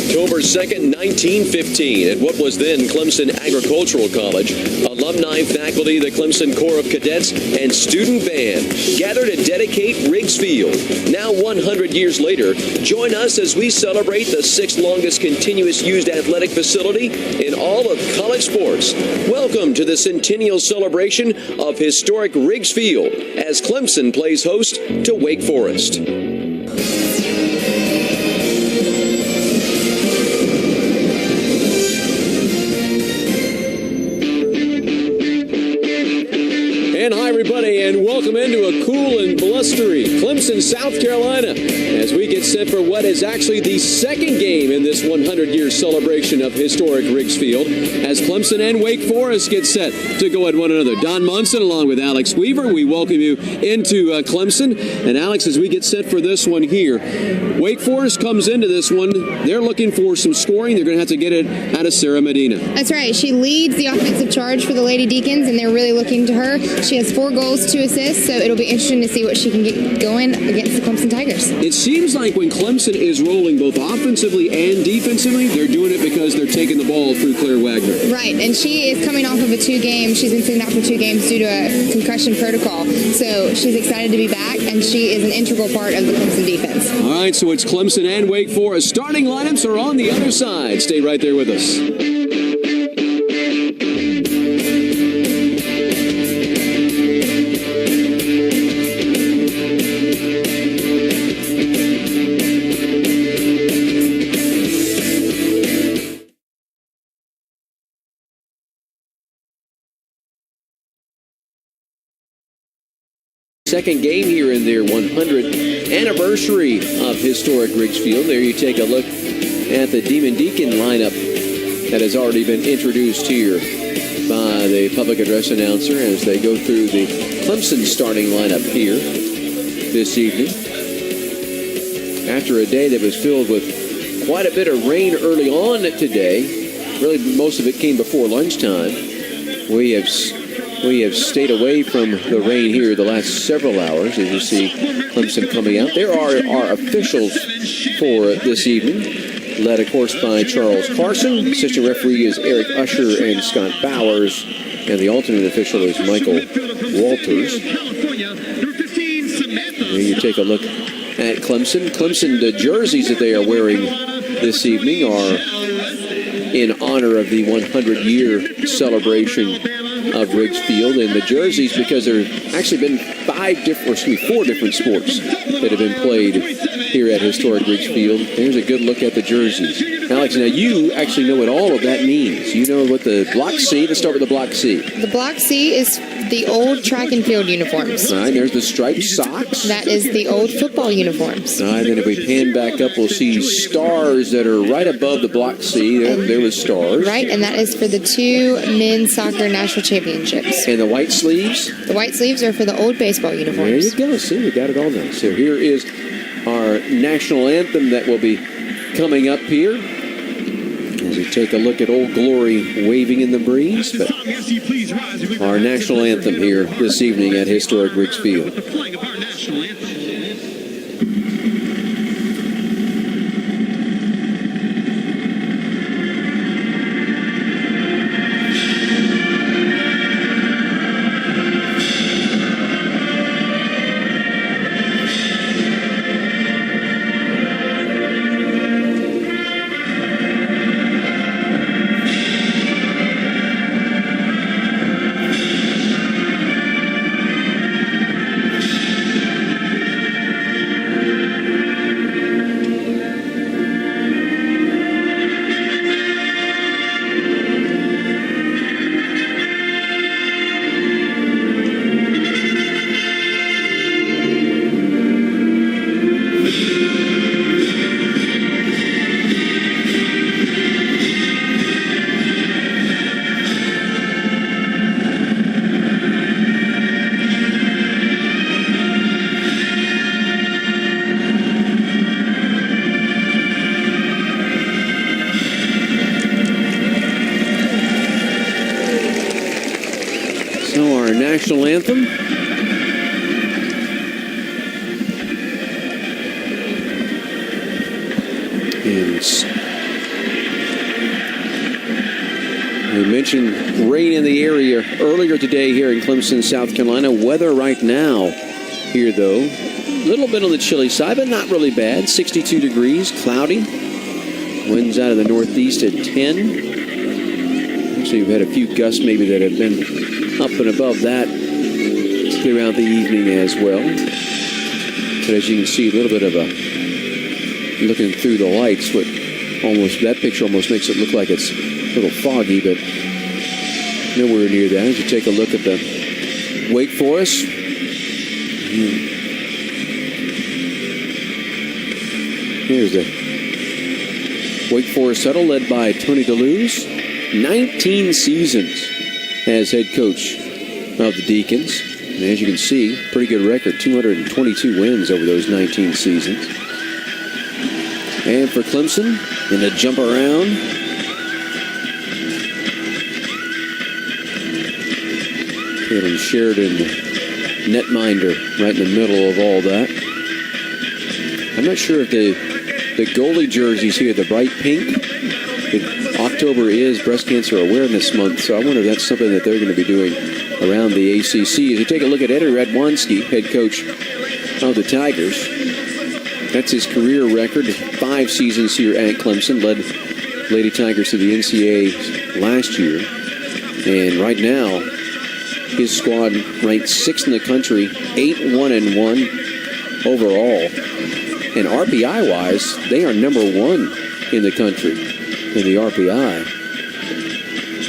October 2nd, 1915, at what was then Clemson Agricultural College, alumni, faculty, the Clemson Corps of Cadets, and student band gather to dedicate Riggs Field. Now 100 years later, join us as we celebrate the 6th longest continuous used athletic facility in all of college sports. Welcome to the centennial celebration of historic Riggs Field as Clemson plays host to Wake Forest. And hi, everybody, and welcome into a cool and blustery Clemson, South Carolina, as we get set for what is actually the second game in this 100-year celebration of historic Riggs Field, as Clemson and Wake Forest get set to go at one another. Don Munson, along with Alex Weaver, we welcome you into Clemson. And Alex, as we get set for this one here, Wake Forest comes into this one. They're looking for some scoring. They're going to have to get it out of Sarah Medina. That's right. She leads the offensive charge for the Lady Deacons, and they're really looking to her. She has 4 goals, 2 assists, so it'll be interesting to see what she can get going against the Clemson Tigers. It seems like when Clemson is rolling both offensively and defensively, they're doing it because they're taking the ball through Claire Wagner. Right, and she is coming off of a 2-game. She's been sitting out for 2 games due to a concussion protocol. So she's excited to be back, and she is an integral part of the Clemson defense. All right, so it's Clemson and Wake Forest. Starting lineups are on the other side. Stay right there with us. Second game here in their 100th anniversary of historic Riggs Field. There you take a look at the Demon Deacon lineup that has already been introduced here by the public address announcer as they go through the Clemson starting lineup here this evening. After a day that was filled with quite a bit of rain early on today, really most of it came before lunchtime, we have stayed away from the rain here the last several hours as you see Clemson coming out. There are our officials for this evening, led, of course, by Charles Carson. Assistant referee is Eric Usher and Scott Bowers, and the alternate official is Michael Walters. Here you take a look at Clemson. Clemson, the jerseys that they are wearing this evening are in honor of the 100-year celebration of Riggs Field, and the jerseys, because there have actually been 4 different sports that have been played here at historic Riggs Field. There's a good look at the jerseys. Alex, now you actually know what all of that means. You know what the Block C, let's start with the Block C. The Block C is the old track and field uniforms. All right, there's the striped socks. That is the old football uniforms. All right, then if we pan back up, we'll see stars that are right above the Block C. There was stars. Right, and that is for the 2 men's soccer national championships. And the white sleeves? The white sleeves are for the old baseball uniforms. There you go. See, we got it all now. So here is our national anthem that will be coming up here. As we take a look at Old Glory waving in the breeze. But our national anthem here this evening at historic Riggs Field. National anthem. And We mentioned rain in the area earlier today here in Clemson, South Carolina. Weather right now here, though, a little bit on the chilly side, but not really bad. 62 degrees, cloudy. Winds out of the northeast at 10. Actually, we've had a few gusts maybe that have been up and above that throughout the evening as well. But as you can see, a little bit of a, looking through the lights, that picture almost makes it look like it's a little foggy, but nowhere near that. As you take a look at the Wake Forest. Here's the Wake Forest huddle led by Tony DeLuz. 19 seasons as head coach of the Deacons. And as you can see, pretty good record, 222 wins over those 19 seasons. And for Clemson, in a jump around, Caitlin Sheridan, netminder, right in the middle of all that. I'm not sure if the goalie jerseys here, the bright pink, October is Breast Cancer Awareness Month, so I wonder if that's something that they're going to be doing around the ACC. As you take a look at Eddie Radwanski, head coach of the Tigers, that's his career record. 5 seasons here at Clemson, led Lady Tigers to the NCAA last year. And right now, his squad ranked 6th in the country, 8-1-1 overall. And RPI-wise, they are number 1 in the country in the RPI.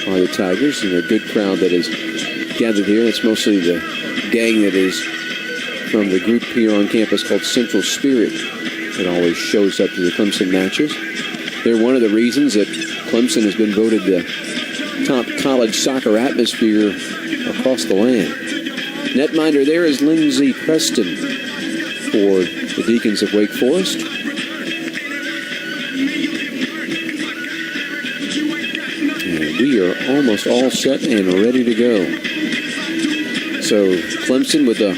Are the Tigers, and a good crowd that is gathered here. It's mostly the gang that is from the group here on campus called Central Spirit that always shows up to the Clemson matches. They're one of the reasons that Clemson has been voted the top college soccer atmosphere across the land. Netminder there is Lindsey Preston for the Deacons of Wake Forest. And we are almost all set and ready to go. So Clemson with the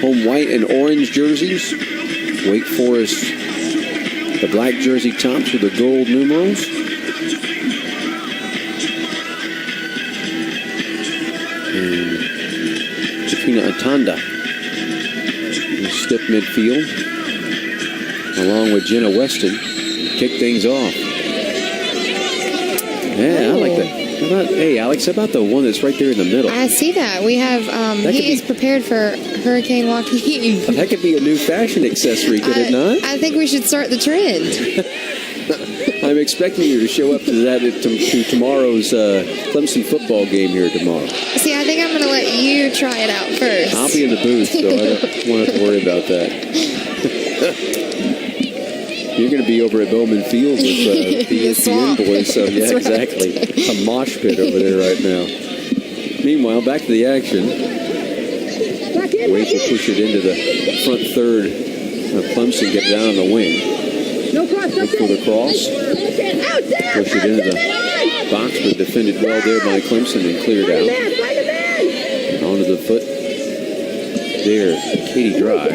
home white and orange jerseys. Wake Forest, the black jersey tops with the gold numerals. And Katrina Atanda in stiff midfield, along with Jenna Weston, kick things off. Yeah, I like that. Hey, Alex, how about the one that's right there in the middle? I see that. We have, he is prepared for Hurricane Joaquin. That could be a new fashion accessory, could it not? I think we should start the trend. I'm expecting you to show up to that to tomorrow's Clemson football game here tomorrow. See, I think I'm going to let you try it out first. I'll be in the booth, so I don't want to worry about that. You're going to be over at Bowman Field with the ESPN boys, so yeah, right. Exactly. A mosh pit over there right now. Meanwhile, back to the action. Wake will push it into the front third of Clemson, get down on the wing. Look for the cross. Push it into the box, but defended well there by Clemson and cleared out. And onto the foot there, Katie Dry.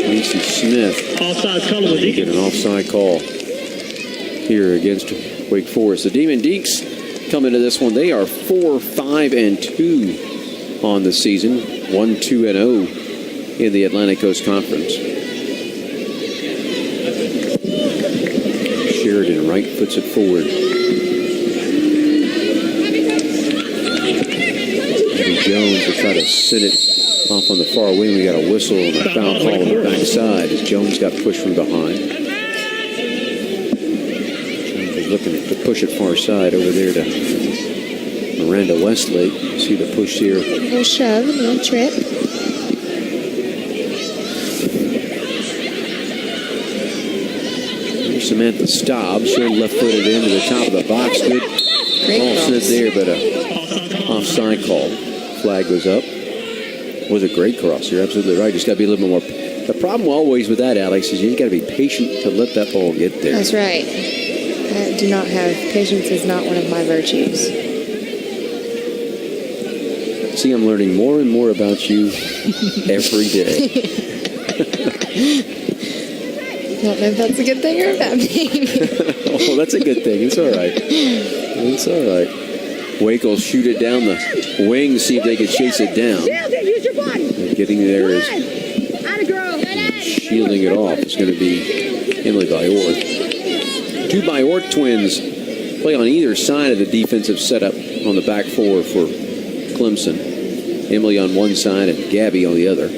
Lacey Smith will get an offside call here against Wake Forest. The Demon Deacs come into this one. They are 4-5-2 on the season, 1-2-0 in the Atlantic Coast Conference. Sheridan right puts it forward. Eddie Jones will try to sit it off on the far wing. We got a whistle and a foul call on the backside as Jones got pushed from behind. Looking to push it far side over there to Miranda Westlake. See the push here. A little shove, a little trip. Here's Samantha Staub. She'll left-footed into the top of the box. Good ball set there, but a offside call. Flag was up. Was a great cross. You're absolutely right. Just got to be a little bit more. The problem always with that, Alex, is you got to be patient to let that ball get there. That's right. I do not have patience. Is not one of my virtues. See, I'm learning more and more about you every day. I don't know if that's a good thing or a bad thing. Oh, that's a good thing. It's all right. It's all right. Wake will shoot it down the wing, see if they can chase it down. And getting there is shielding it off. It's going to be Emily Byork. Two Byork twins play on either side of the defensive setup on the back four for Clemson. Emily on one side and Gabby on the other.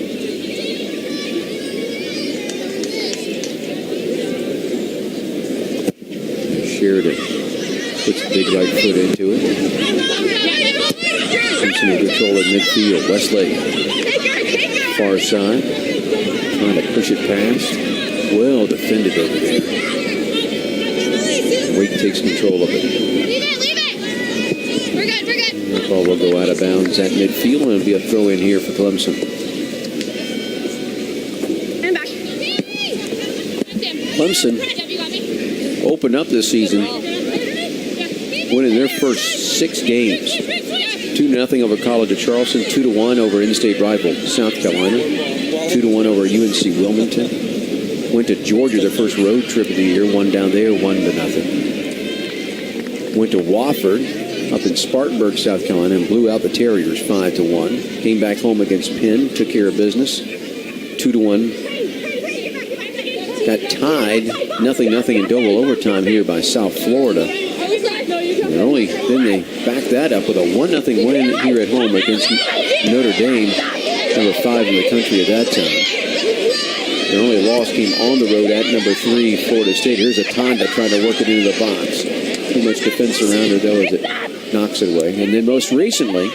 Sheridan puts the big right foot into it. Clemson in control at midfield. Westlake, far side, trying to push it past. Well defended over there. Wake takes control of it. Leave it. We're good. The ball will go out of bounds at midfield, and it'll be a throw in here for Clemson. Clemson opened up this season winning their first 6 games. 2-0 over College of Charleston, 2-1 over in-state rival South Carolina, 2-1 over UNC Wilmington. Went to Georgia their first road trip of the year, won down there 1-0. Went to Wofford up in Spartanburg, South Carolina, and blew out the Terriers 5-1. Came back home against Penn, took care of business, 2-1. Got tied 0-0 in double overtime here by South Florida. And then they backed that up with a 1-0 win here at home against Notre Dame, number 5 in the country at that time. Their only loss came on the road at number 3, Florida State. Here's a Tonda trying to work it into the box. Too much defense around her, though, as it knocks it away. And then most recently,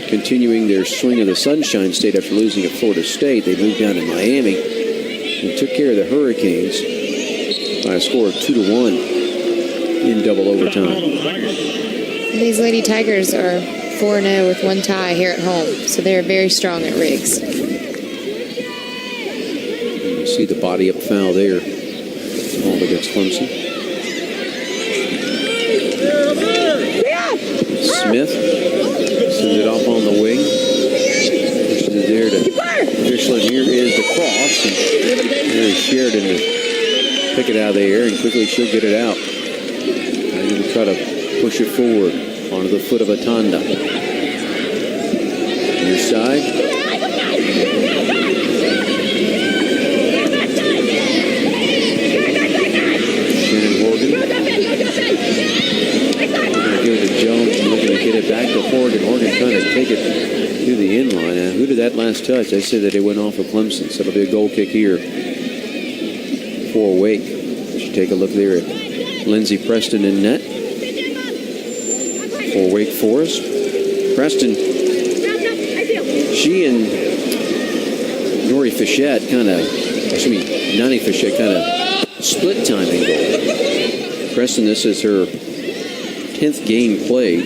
continuing their swing of the Sunshine State after losing at Florida State, they moved down to Miami and took care of the Hurricanes by a score of 2-1 in double overtime. These Lady Tigers are 4-0 with 1 tie here at home, so they're very strong at Riggs. You see the body up foul there. All against Clemson. Smith sends it off on the wing. Pushes it there to Fischler. Here is the cross. And there is Sheridan to pick it out of the air, and quickly she'll get it out. And going to try to push it forward onto the foot of Atanda. Near side. Shannon Horgan. Give it to Jones and looking to get it back to Horgan. Horgan trying to take it to the end line. Now, who did that last touch? They said that it went off of Clemson, so it'll be a goal kick here for Wake. Should take a look there at Lindsey Preston in net for Wake Forest. Preston, she and Nani Fischette kind of split time in goal. Preston, this is her 10th game played,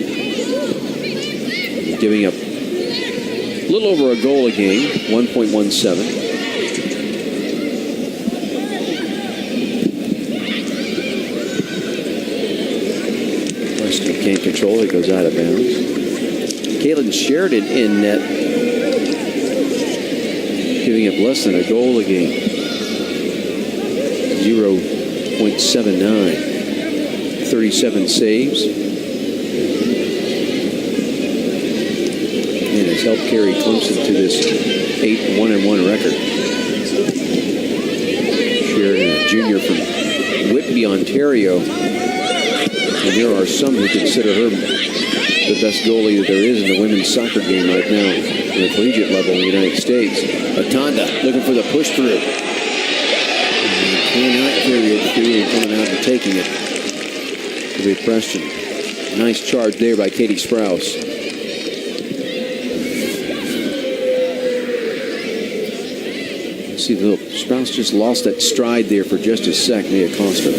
giving up a little over a goal a game, 1.17. Preston can't control it, goes out of bounds. Kaylin Sheridan in net, giving up less than a goal a game, 0.79. 37 saves, and has helped carry Clemson to this 8-1-1 record. Sheridan, a junior from Whitby, Ontario, and there are some who consider her the best goalie that there is in the women's soccer game right now at the collegiate level in the United States. Atanda looking for the push through. And cannot carry it through and coming out and taking it. With Preston. Nice charge there by Katie Sprouse. See, the Sprouse just lost that stride there for just a sec. May it cost her.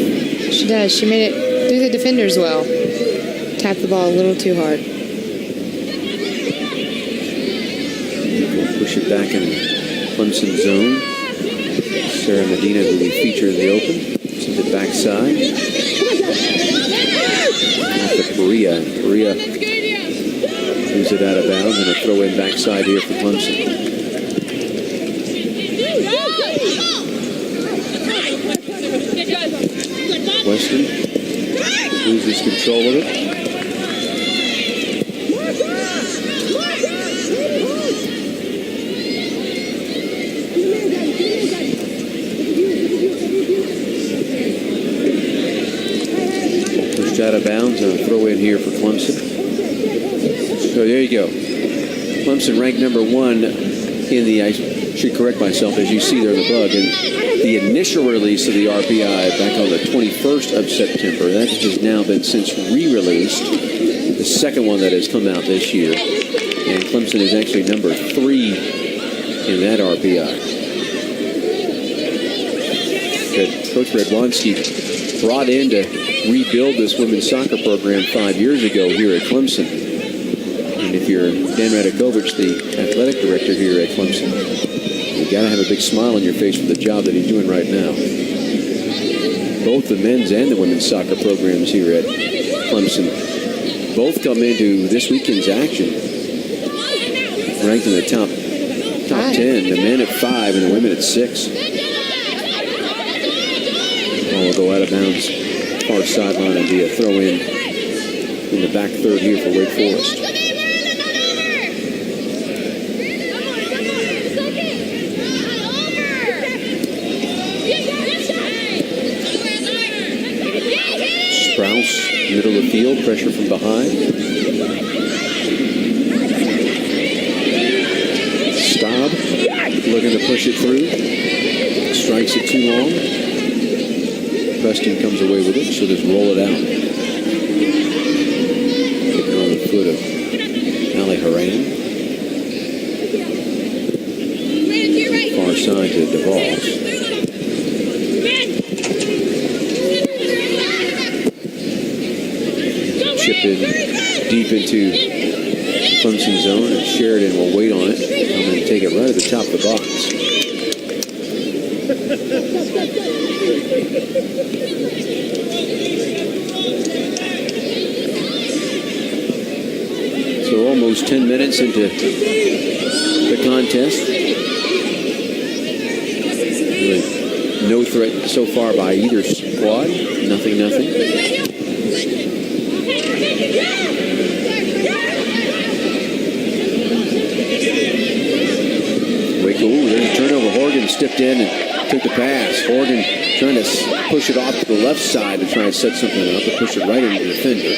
She does. She made it through the defenders well. Tapped the ball a little too hard. We'll push it back in Clemson zone. Sarah Medina, who we feature in the open, sends it backside. To Perea. Perea moves it out of bounds, and a throw in backside here for Clemson. Weston loses control of it. Pushed out of bounds and a throw in here for Clemson. So there you go. Clemson ranked number 1 in the, I should correct myself, as you see there in the bug, in the initial release of the RPI back on the 21st of September. That has now been since re-released, the second one that has come out this year. And Clemson is actually number 3 in that RPI. That Coach Redwanski brought in to rebuild this women's soccer program 5 years ago here at Clemson. And if you're Dan Radakovich, the athletic director here at Clemson, you got to have a big smile on your face for the job that he's doing right now. Both the men's and the women's soccer programs here at Clemson both come into this weekend's action ranked in the top 10. The men at 5 and the women at 6. Ball will go out of bounds, far sideline, and be a throw in the back third here for Wake Forest. Middle of the field, pressure from behind. Staub looking to push it through. Strikes it too long. Preston comes away with it, so just roll it out. Getting on the foot of Ali Haran. Far side to DeVos. Chip in deep into Clemson zone, and Sheridan will wait on it. I'm going to take it right at the top of the box. So almost 10 minutes into the contest. Really no threat so far by either squad. Nothing. Ooh, there's a turnover. Horgan stepped in and took the pass. Horgan trying to push it off to the left side to try and set something up, but push it right into the defender.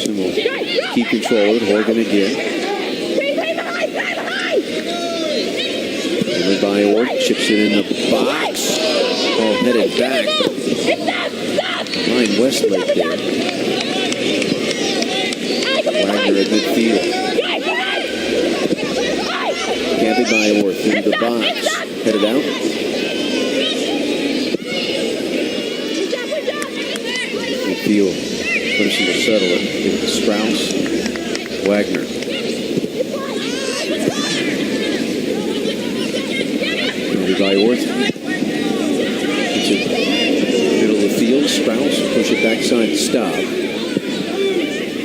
So we'll keep control of it. Horgan again. Handled by Orr. Chips it in the box. Ball headed back. Behind Westlake there. Wagner at midfield. Gathered by Orr through the box. Headed out. Midfield. Clemson will settle it. Give it to Strauss. Wagner. Gathered by Orr. It's in the middle of the field. Strauss push it backside to Staub.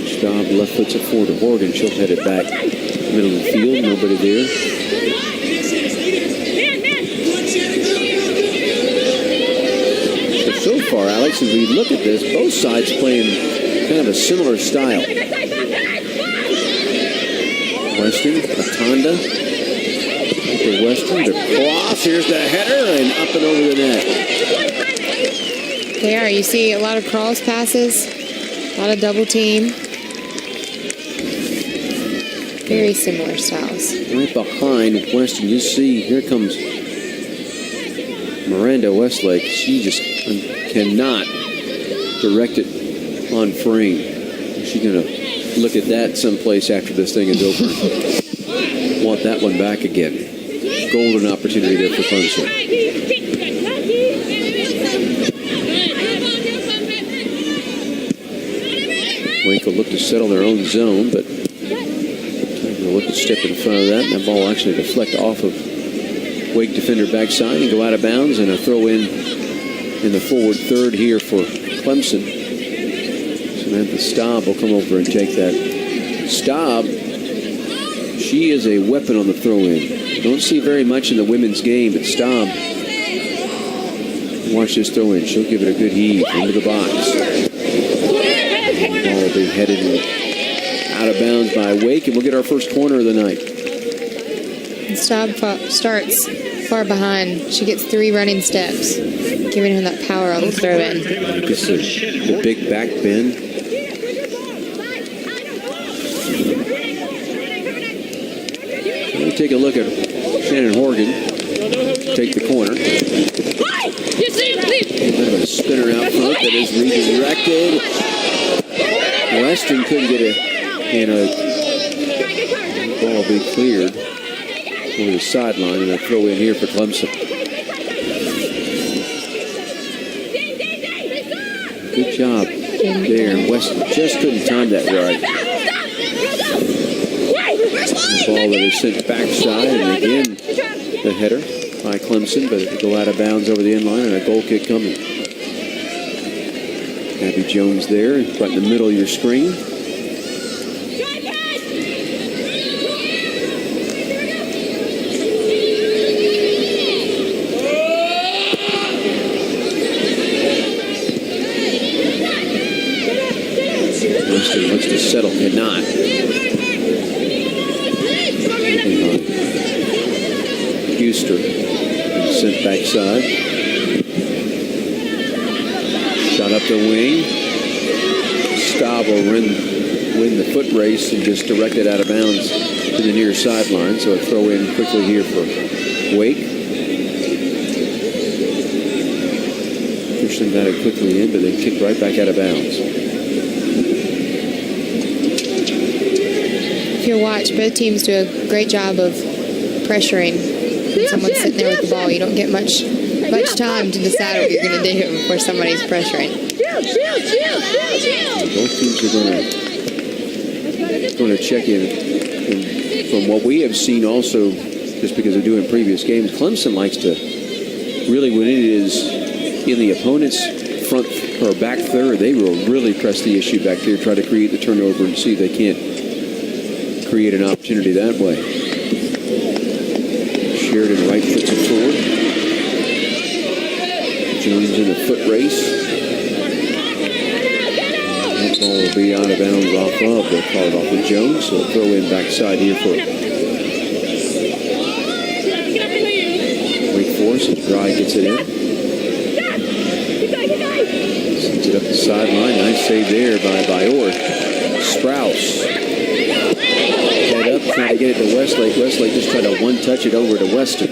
Staub left foots it forward to Horgan. She'll head it back. Middle of the field. Nobody there. So far, Alex, as we look at this, both sides playing kind of a similar style. Weston, Atanda, for Weston, the cross, here's the header, and up and over the net. There, you see a lot of cross passes, a lot of double team. Very similar styles. Right behind Weston, you see, here comes Miranda Westlake. She just cannot direct it on frame. She's going to look at that someplace after this thing is over. Want that one back again. Golden opportunity there for Clemson. Wake will look to settle their own zone, but they'll look to step in front of that. And that ball will actually deflect off of Wake defender backside and go out of bounds, and a throw in the forward third here for Clemson. Samantha Staub will come over and take that. Staub she is a weapon on the throw-in. Don't see very much in the women's game, but Staub, watch this throw-in. She'll give it a good heave into the box. Ball will be headed out of bounds by Wake, and we'll get our first corner of the night. Staub starts far behind. She gets 3 running steps, giving her that power on the throw-in. Gets the big back bend. We'll take a look at Shannon Horgan. Take the corner. A bit of a spinner out front that is redirected. Weston couldn't get it, and a ball will be cleared over the sideline, and a throw in here for Clemson. Good job there. Weston just couldn't time that right. The ball that is sent backside, and again the header by Clemson, but it'll go out of bounds over the end line, and a goal kick coming. Abby Jones there, right in the middle of your screen. Weston looks to settle, cannot. Huster sent backside. Shot up the wing. Staub will win the foot race and just direct it out of bounds to the near sideline. So a throw in quickly here for Wake. Christian got it quickly in, but then kicked right back out of bounds. If you watch, both teams do a great job of pressuring. When someone's sitting there with the ball, you don't get much time to decide what you're going to do before somebody's pressuring. Both teams are going to check in. And from what we have seen also, just because they're doing previous games, Clemson likes to really, when it is in the opponent's front or back third, they will really press the issue back there, try to create the turnover and see if they can't create an opportunity that way. Sheridan right puts it forward. Jones in a foot race. That ball will be out of bounds off of. They'll call it off of Jones, so throw in backside here for Wake Forest as Dry gets it in. Sends it up the sideline. Nice save there by Orr. Sprouse. Head up, trying to get it to Westlake. Westlake just tried to one-touch it over to Weston.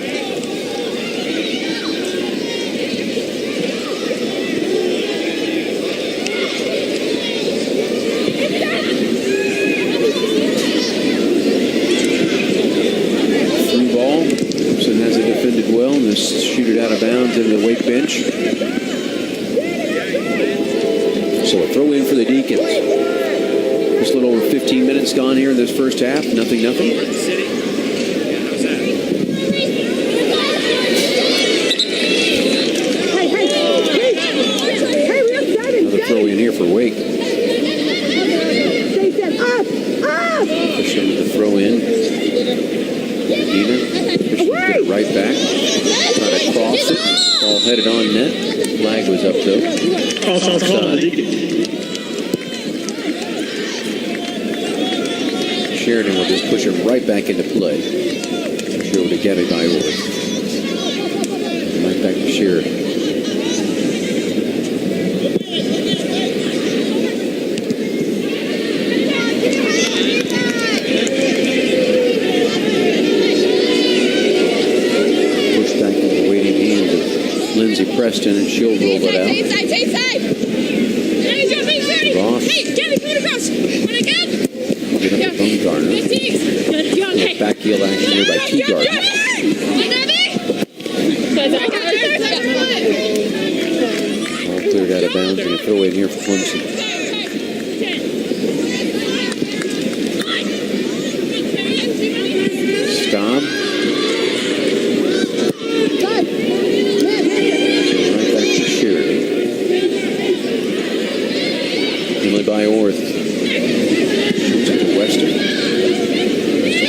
Through ball. Clemson has it defended well, and just shoot it out of bounds into the Wake bench. So a throw in for the Deacons. Just a little over 15 minutes gone here in this first half. Nothing. Another throw in here for Wake. Christian with the throw in. Medina. Christian get it right back. Trying to cross it. Ball headed on net. Flag was up though. Offside. Sheridan will just push him right back into play. Push over to Gabby Bayor. Right back to Sheridan. Push back in the waiting hands of Lindsey Preston, and she'll roll it out. Ross. Get up to Baumgartner. Back heel action here by Teagarden. All cleared out of bounds, and a throw in here for Clemson. Staub. Right back to Sheridan. Emily Bayor. Weston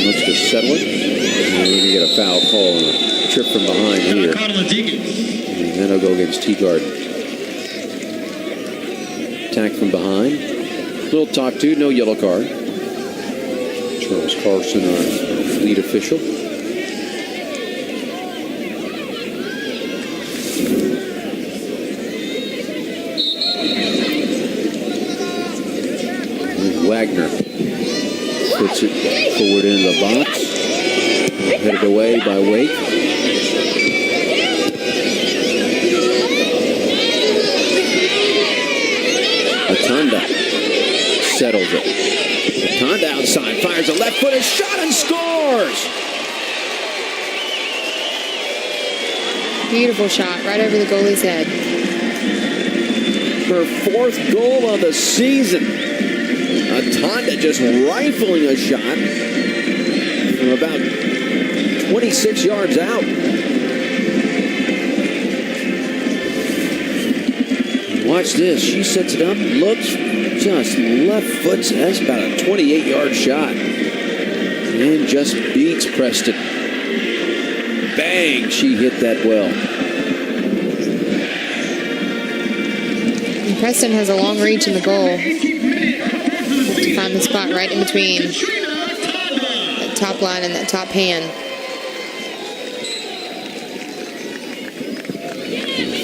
looks to settle it. And we're going to get a foul call on a trip from behind here. And then I'll go against Teagarden. Attack from behind. Little talk to, no yellow card. Charles Carlson, our lead official. Wagner puts it forward into the box. Headed away by Wake. Atanda settles it. Atanda outside, fires a left-footed shot and scores! Beautiful shot right over the goalie's head. Her 4th goal of the season. Atanda just rifling a shot from about 26 yards out. Watch this. She sets it up, looks, just left foot. That's about a 28-yard shot. And just beats Preston. Bang! She hit that well. And Preston has a long reach in the goal. To find the spot right in between that top line and that top hand.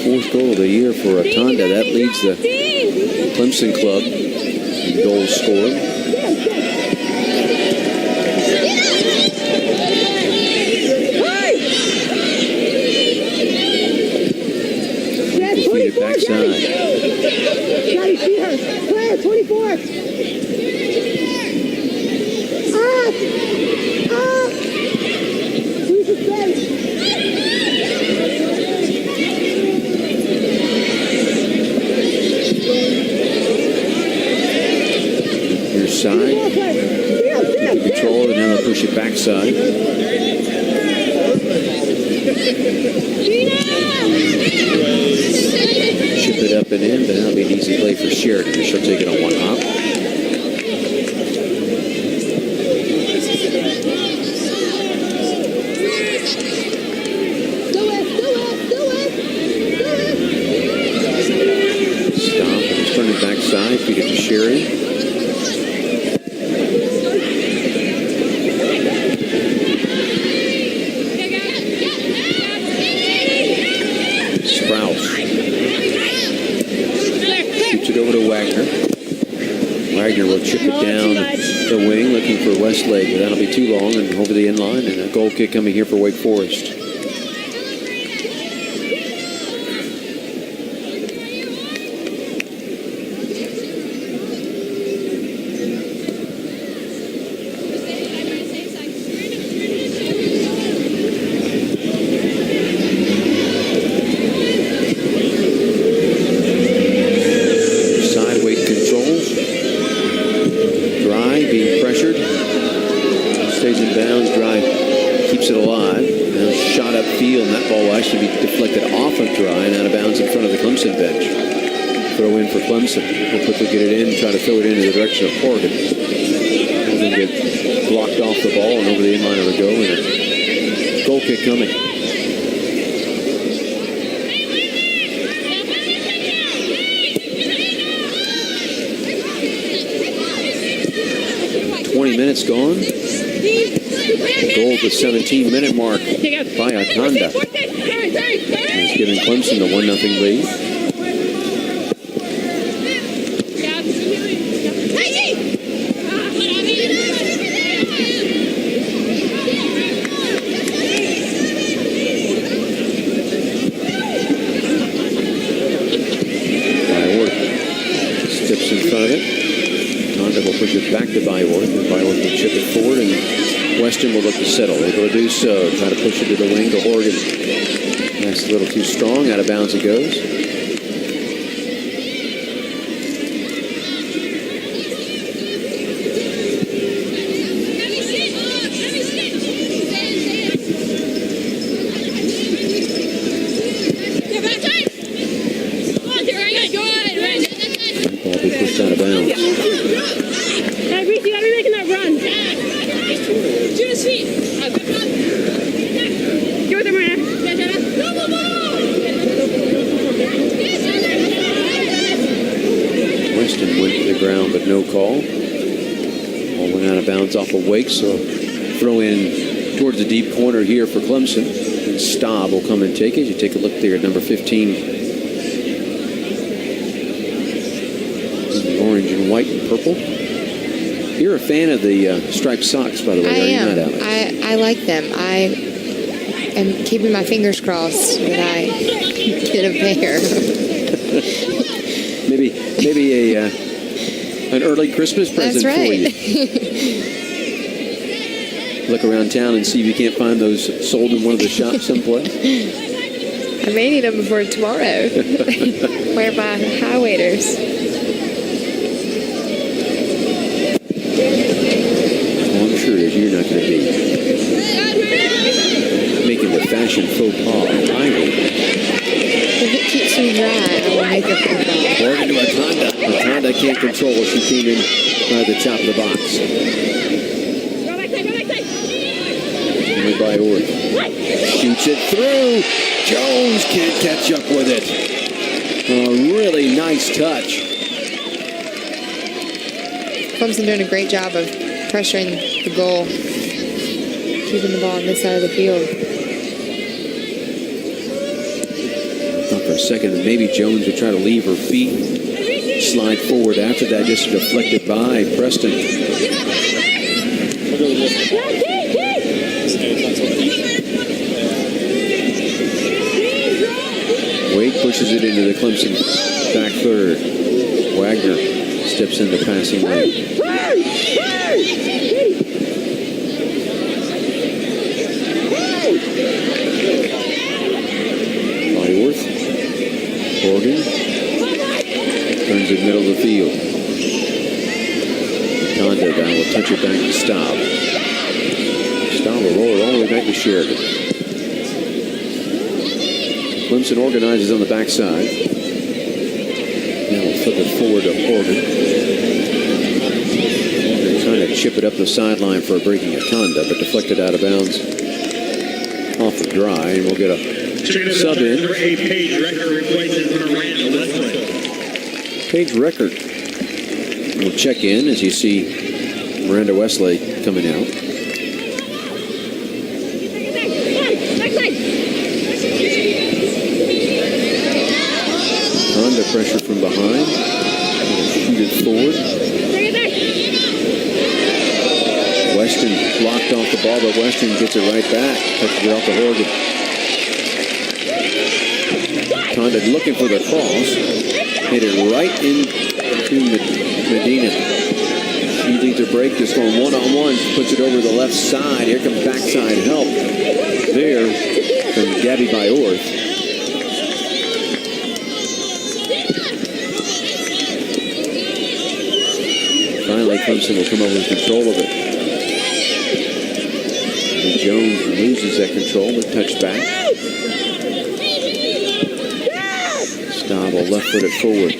4th goal of the year for Atanda. That leads the Clemson club in goals scored. Defeated backside. Gotta see her. Player 24. Side. Control it, and now they'll push it backside. Chip it up and in, but that'll be an easy play for Sheridan. She'll take it on one hop. Stop, and turn it backside, feed it to Sheridan. Wagner will chip it down the wing, looking for Westlake, but that'll be too long and over the end line, and a goal kick coming here for Wake Forest. Clemson will quickly get it in, try to throw it into the direction of Corrigan. And then get blocked off the ball and over the inline of a go, and a goal kick coming. Minutes gone. The goal at the 17-minute mark by Atanda. It's giving Clemson the 1-0 lead. Back to Byworth, and Byworth will chip it forward, and Weston will look to settle. Able to do so, try to push it to the wing to Horgan. That's a little too strong, out of bounds it goes. Ball be pushed out of bounds. Hey, Reese, you gotta be making that run. Weston went to the ground, but no call. Ball went out of bounds off of Wake, so throw in towards the deep corner here for Clemson. And Staub will come and take it. You take a look there at number 15. The orange and white and purple. You're a fan of the striped socks, by the way, I am. Not, Alex? I like them. I am keeping my fingers crossed that I get a pair. maybe an early Christmas present That's right. for you. Look around town and see if you can't find those sold in one of the shops someplace. I may need them before tomorrow. Wear my high waiters. Well, I'm sure that you're not going to be making the fashion faux pas either. If it keeps me dry, I will make a faux pas. Morgan to Atonda. Atonda can't control her. She came in by the top of the box. By Orth. Shoots it through. Jones can't catch up with it. A really nice touch. Clemson doing a great job of pressuring the goal, keeping the ball on this side of the field. I thought for a second that maybe Jones would try to leave her feet, slide forward. After that, just deflected by Preston. Wade pushes it into the Clemson back third. Wagner steps in the passing lane. Byworth. Morgan. Turns it middle of the field. Tonda down will touch it back to Staub. Staub will roll it all the way back to Sheridan. Clemson organizes on the backside. Now we'll flip it forward to Morgan. They're trying to chip it up the sideline for a breaking a Tonda, but deflected out of bounds off the dry, and we'll get a sub in. Page Record will check in as you see Miranda Wesley coming out. Honda pressure from behind. Shoot it forward. Weston blocked off the ball, but Weston gets it right back. Touches it off the Horgan. Honda looking for the cross. Hit it right into Medina. She needs a break. Just going one-on-one. Puts it over the left side. Here comes backside help. There from Gabby Byworth. Finally, Clemson will come up with control of it. And Jones loses that control, but touched back. Staub will left foot it forward.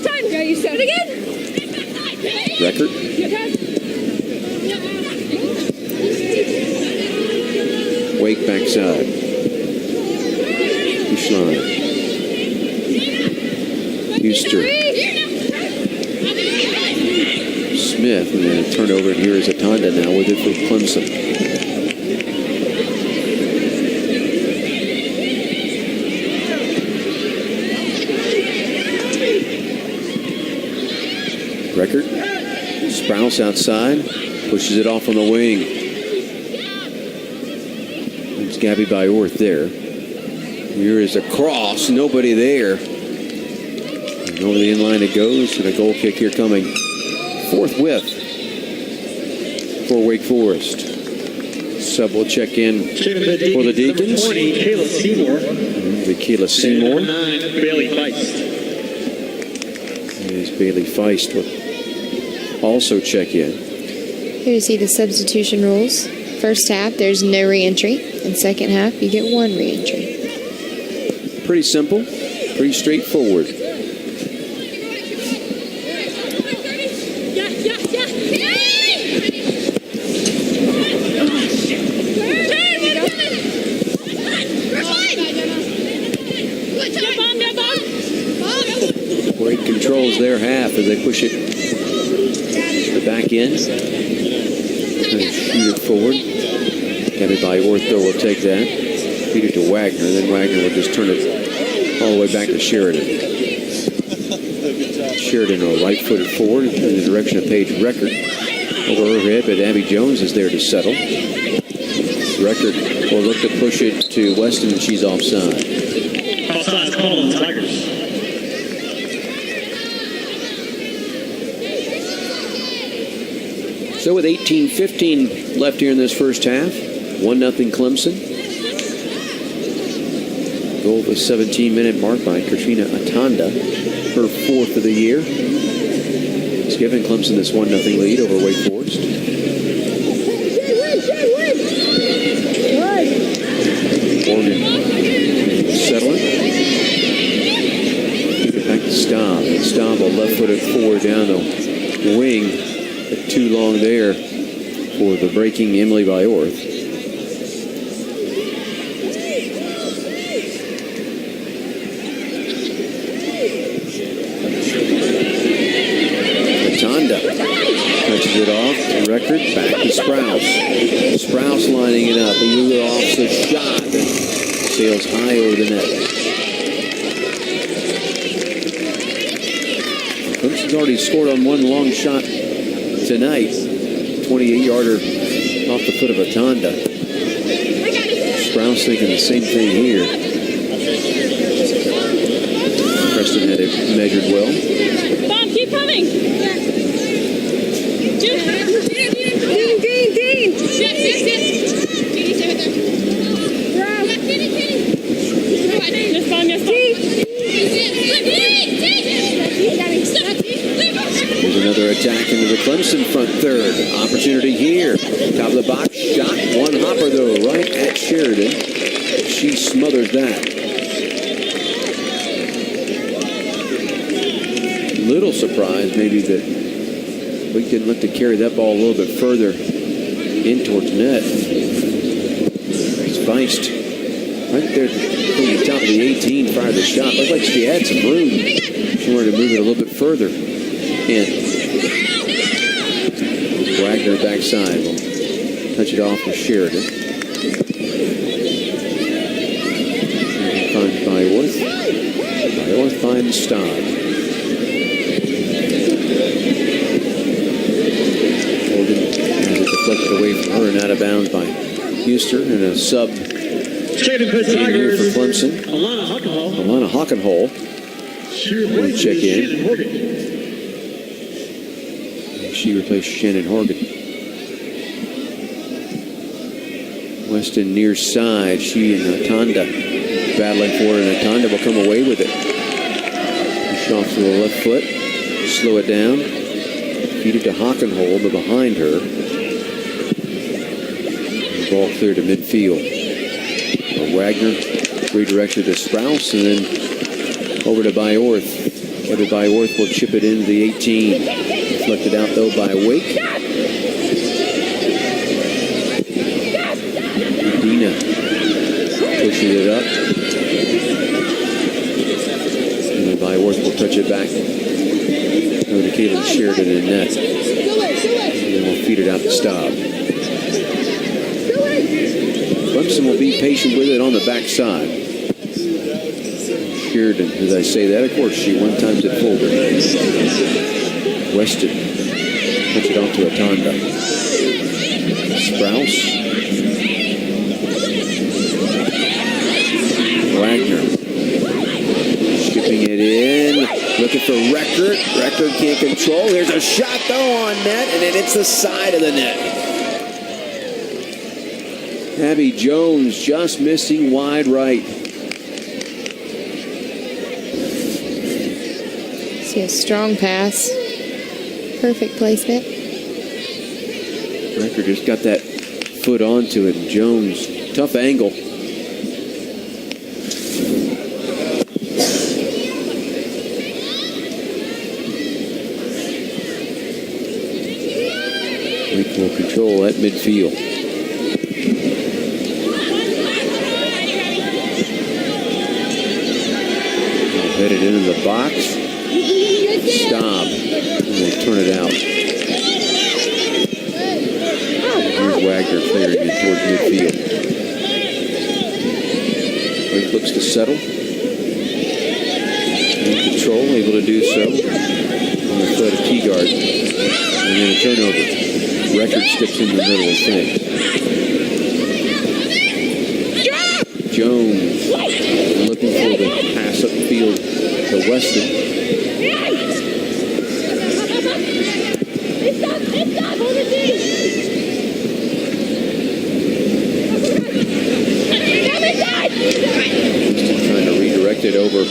Time, go, you start again. Record. Wake backside. Bushline. Huster. Smith, and then a turnover, and here is Atonda now with it for Clemson. Record. Sprouse outside, pushes it off on the wing. It's Gabby Byworth there. Here is a cross, nobody there. And over the inline it goes, and a goal kick here coming forthwith for Wake Forest. Sub will check in for the Deacons. 20, Kayla Seymour. Kayla Seymour. 9, Bailey Feist. There's Bailey Feist will also check in. Here you see the substitution rules. First half, there's no re-entry. And second half, you get one re-entry. Pretty simple, pretty straightforward. half as they push it to the back end. Trying to shoot it forward. Headed by Ortho will take that. Feed it to Wagner. Then Wagner will just turn it all the way back to Sheridan. Sheridan will right-footed forward in the direction of Paige Record. Over her head, but Abby Jones is there to settle. Record will look to push it to Weston, and she's offside. Offside call on Tigers. So with 18:15 left here in this first half, 1-0 Clemson. Goal at the 17-minute mark by Katrina Atanda, her 4th of the year. It's given Clemson this 1-0 lead over Wake Forest. Morgan settling. Give it back to Staub. Staub will left-footed forward down the wing. But too long there for the breaking Emily Byorth. Atanda touches it off. Record back to Sprouse. Sprouse lining it up. Lula off the shot. Sails high over the net. Clemson's already scored on one long shot tonight. 28-yarder off the foot of Atanda. Sprouse thinking the same thing here. Preston had it measured well. Bob, keep coming. Dean. Yes. Katie, stay with her. Katie. Yes, Bob, yes, There's another attack into the Clemson front third. Opportunity here. Top of the box. Shot. One hopper, though, right at Sheridan. She smothers that. Little surprised, maybe, that we didn't look to carry that ball a little bit further in towards net. It's Feist right there from the top of the 18, fired the shot. Looked like she had some room. She wanted to move it a little bit further in. Wagner backside will touch it off with Sheridan. Finds Byorth. Byorth finds Staub. Morgan has it deflected away from her and out of bounds by Huster, and a sub here for Clemson. Alana Hockenhole will check in. She replaced Shannon Horgan. Weston near side. She and Atanda battling for it, and Atanda will come away with it. Push off to the left foot. Slow it down. Feed it to Hockenhole, but behind her. The ball clear to midfield. Wagner redirected to Sprouse, and then over to Byorth. Kevin Byorth will chip it into the 18. Deflected out, though, by Wake. Dina pushing it up. And then Byorth will touch it back. Over to Caitlin Sheridan in net. And then we'll feed it out to Staub. Clemson will be patient with it on the backside. Sheridan, as I say that, of course, she one times it forward. Weston, touch it off to Atanda. Sprouse. Wagner. Skipping it in. Looking for Record. Record can't control. There's a shot, though, on net, and it hits the side of the net. Abby Jones just missing wide right. See a strong pass. Perfect placement. Record just got that foot onto it. Jones, tough angle. Wake will control at midfield. Headed into the box. Staub will turn it out. Here's Wagner clearing it towards midfield. Wake looks to settle. In control, able to do so. On the foot of Teagard. And then a turnover. Record sticks in the middle of things. Jones looking for the pass up the field to Weston. Trying to redirect it over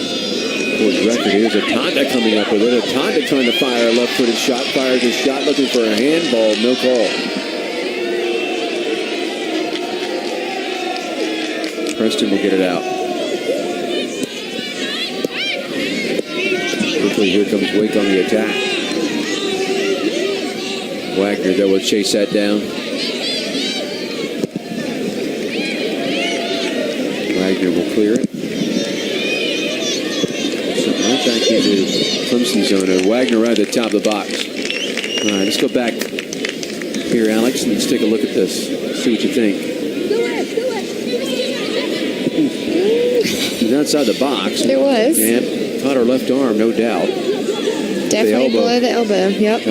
towards Record. Here's Atanda coming up with it. Atanda trying to fire a left-footed shot. Fires a shot looking for a handball. No call. Preston will get it out. Quickly, here comes Wake on the attack. Wagner, though, will chase that down. Wagner will clear it. So right back into Clemson zone. Wagner right at the top of the box. All right, let's go back here, Alex, and let's take a look at this. See what you think. He's outside the box. It was. And caught her left arm, no doubt. Definitely below the elbow. Yep.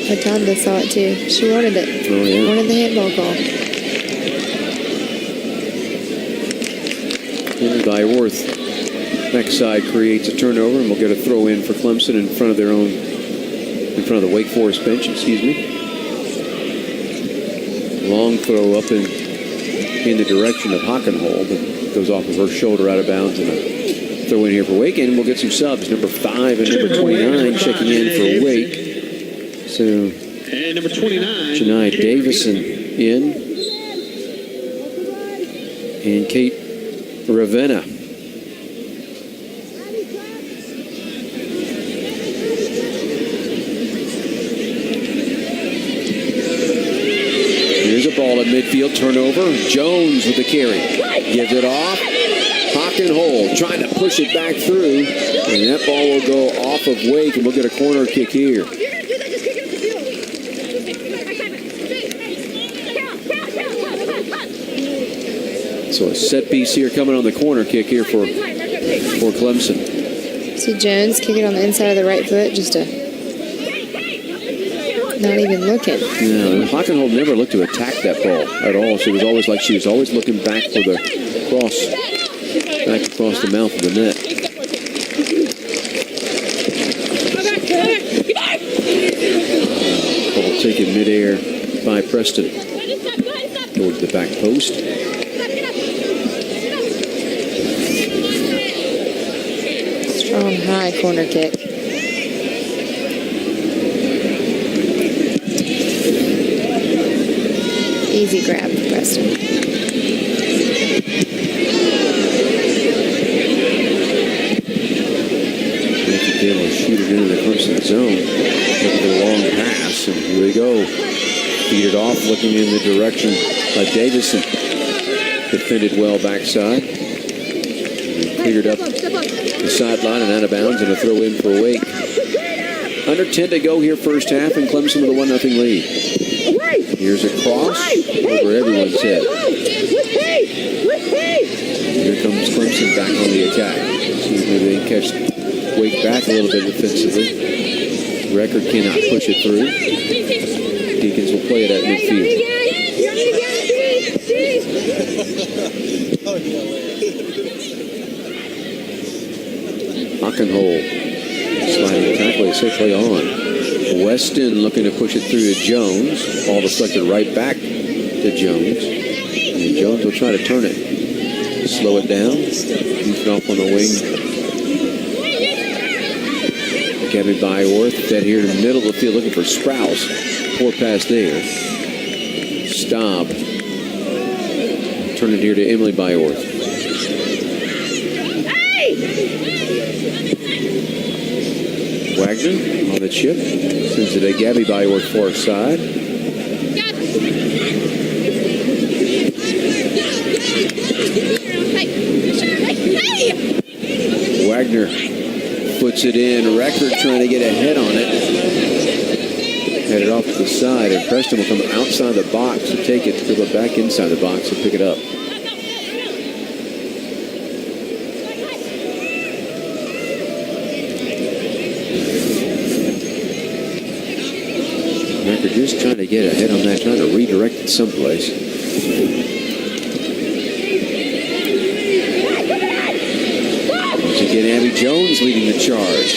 Atanda saw it too. She wanted it. Oh, yeah. Wanted the handball call. And Byworth backside creates a turnover, and we'll get a throw in for Clemson in front of their own, in front of the Wake Forest bench. Excuse me. Long throw up in the direction of Hockenhall, but goes off of her shoulder out of bounds, and a throw in here for Wake, and we'll get some subs. Number 5 and number 29 checking in for Wake. So, and number 29, Janai Davison in, and Kate Ravenna. Here's a ball at midfield, turnover. Jones with the carry. Gives it off. Hockenhole trying to push it back through, and that ball will go off of Wake, and we'll get a corner kick here. So a set piece here coming on the corner kick here for Clemson. See Jones kick it on the inside of the right foot, just to not even looking. No, Hockenhold never looked to attack that ball at all. She was always looking back for the cross, back across the mouth of the net. Ball taken midair by Preston towards the back post. Strong high corner kick. Easy grab for Preston. Be able to shoot it into the Clemson zone. Looking for the long pass, and here we go. Feed it off, looking in the direction of Davison. Defended well backside. And cleared up the sideline and out of bounds, and a throw in for Wake. Under 10 to go here first half, and Clemson with a 1-0 lead. Here's a cross over everyone's head. Here comes Clemson back on the attack. See if maybe they can catch Wake back a little bit defensively. Record cannot push it through. Deacons will play it at midfield. Hockenhole sliding tackle. They say play on. Weston looking to push it through to Jones. Ball deflected right back to Jones. And Jones will try to turn it. Slow it down. Beef it off on the wing. Gabby Byworth fed here in the middle of the field looking for Sprouse. Poor pass there. Staub. Turn it here to Emily Byworth. Wagner on the chip. Sends it to Gabby Byworth far side. Wagner puts it in. Record trying to get a head on it. Headed off to the side, and Preston will come outside the box to take it, dribble it back inside the box and pick it up. Record just trying to get a head on that, trying to redirect it someplace. Once again, Abby Jones leading the charge.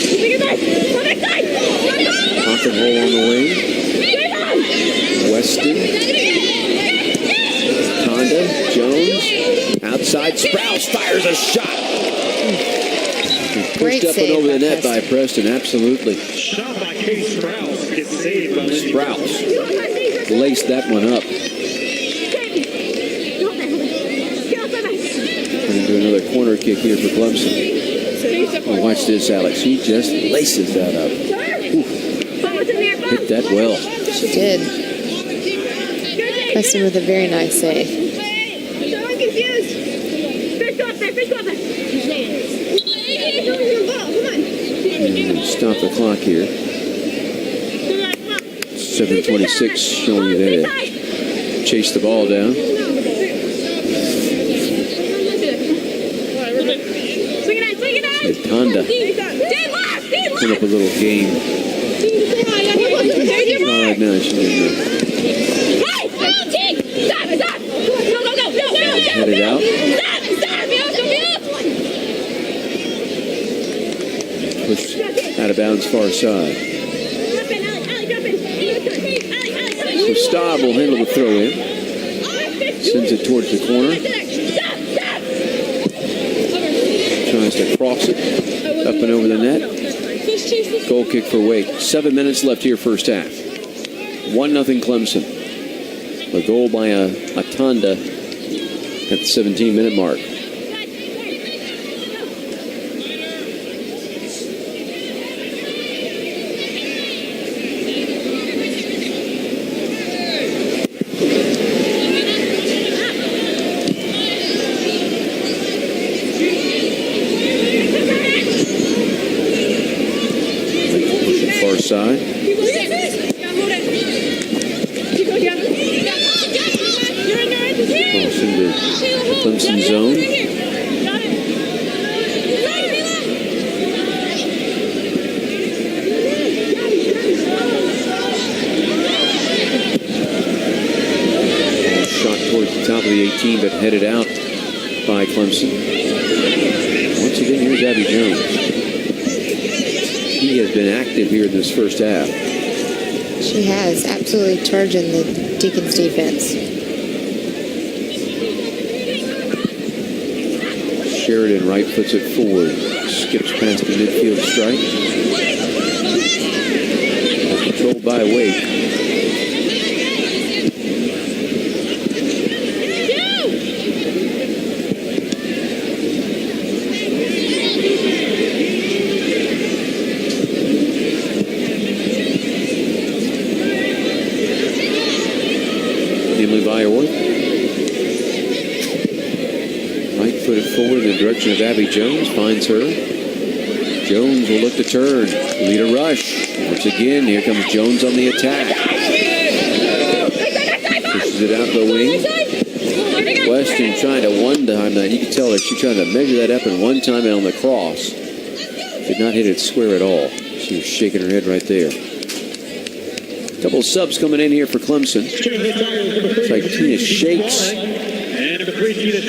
Pocket hole on the wing. Weston. Conda. Jones. Outside. Sprouse fires a shot. Pushed up and over the net by Preston. Absolutely. Shot by Katie Sprouse. Gets saved by Sprouse laced that one up. Going to do another corner kick here for Clemson. Oh, watch this, Alex. He just laces that up. Ooh. Hit that well. She did. Preston with a very nice save. I'm confused. Fish go up there. Stop the clock here. 7:26 showing you there. Chase the ball down. Conda put up a little game. All right, now she's headed out. Pushed out of bounds far side. So Staub will handle the throw in. Sends it towards the corner. Tries to cross it up and over the net. Goal kick for Wake. 7 minutes left here first half. 1-0 Clemson. A goal by Atanda at the 17-minute mark. Side. Cross into the Clemson zone. Shot towards the top of the 18, but headed out by Clemson. Once again, here's Abby Jones. He has been active here in this first half. She has, absolutely charging the Deacons defense. Sheridan right puts it forward. Skips past the midfield strike. Controlled by Wake. Forward in the direction of Abby Jones, finds her. Jones will look to turn, lead a rush. Once again, here comes Jones on the attack. Pushes it out the wing. Weston trying to one-time that. You can tell that she's trying to measure that up in one time and on the cross. Did not hit it square at all. She was shaking her head right there. Couple subs coming in here for Clemson. It's like Tina Shakes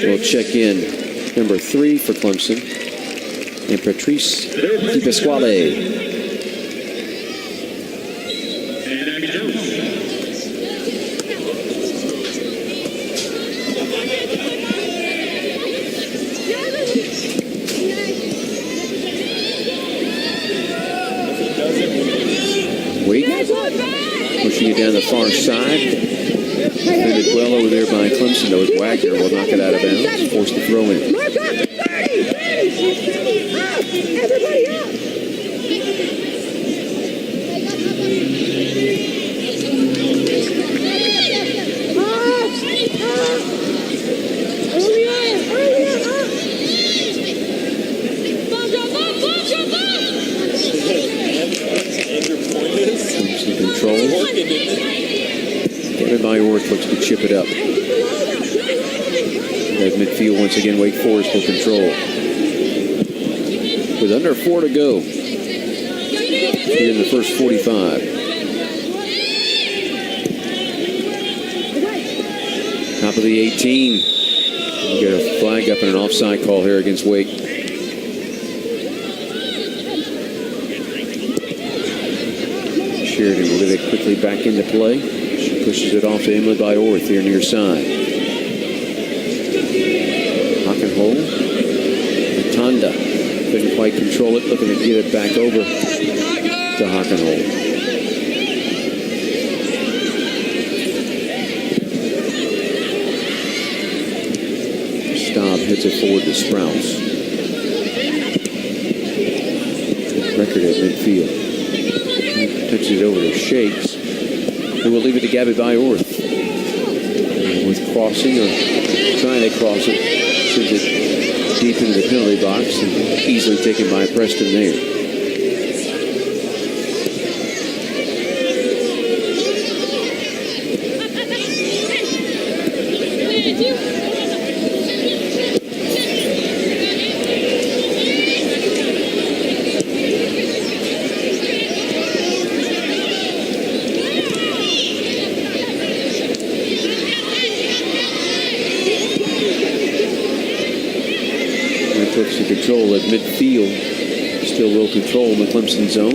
will check in. Number 3 for Clemson, and Patrice Di Pasquale. And Abby Jones. Wait, pushing it down the far side. Defended well over there by Clemson, though, as Wagner will knock it out of bounds. Forced to throw in. Mark up! 30! Up! Everybody up! Earlier! Orth looks to chip it up. At midfield once again, Wake Forest will control. With under 4 to go here in the first 45. Top of the 18. We get a flag up and an offside call here against Wake. Sheridan will get it quickly back into play. She pushes it off to Emily by Orth here near side. Hockenhold. Tonda couldn't quite control it, looking to get it back over to Hockenhold. Staub hits it forward to Sprouse. Record at midfield. Touches it over to Shakes. Who will leave it to Gabby By-Orth. With crossing or trying to cross it. Sends it deep into the penalty box and easily taken by Preston there. Control at midfield. Still will control the Clemson zone.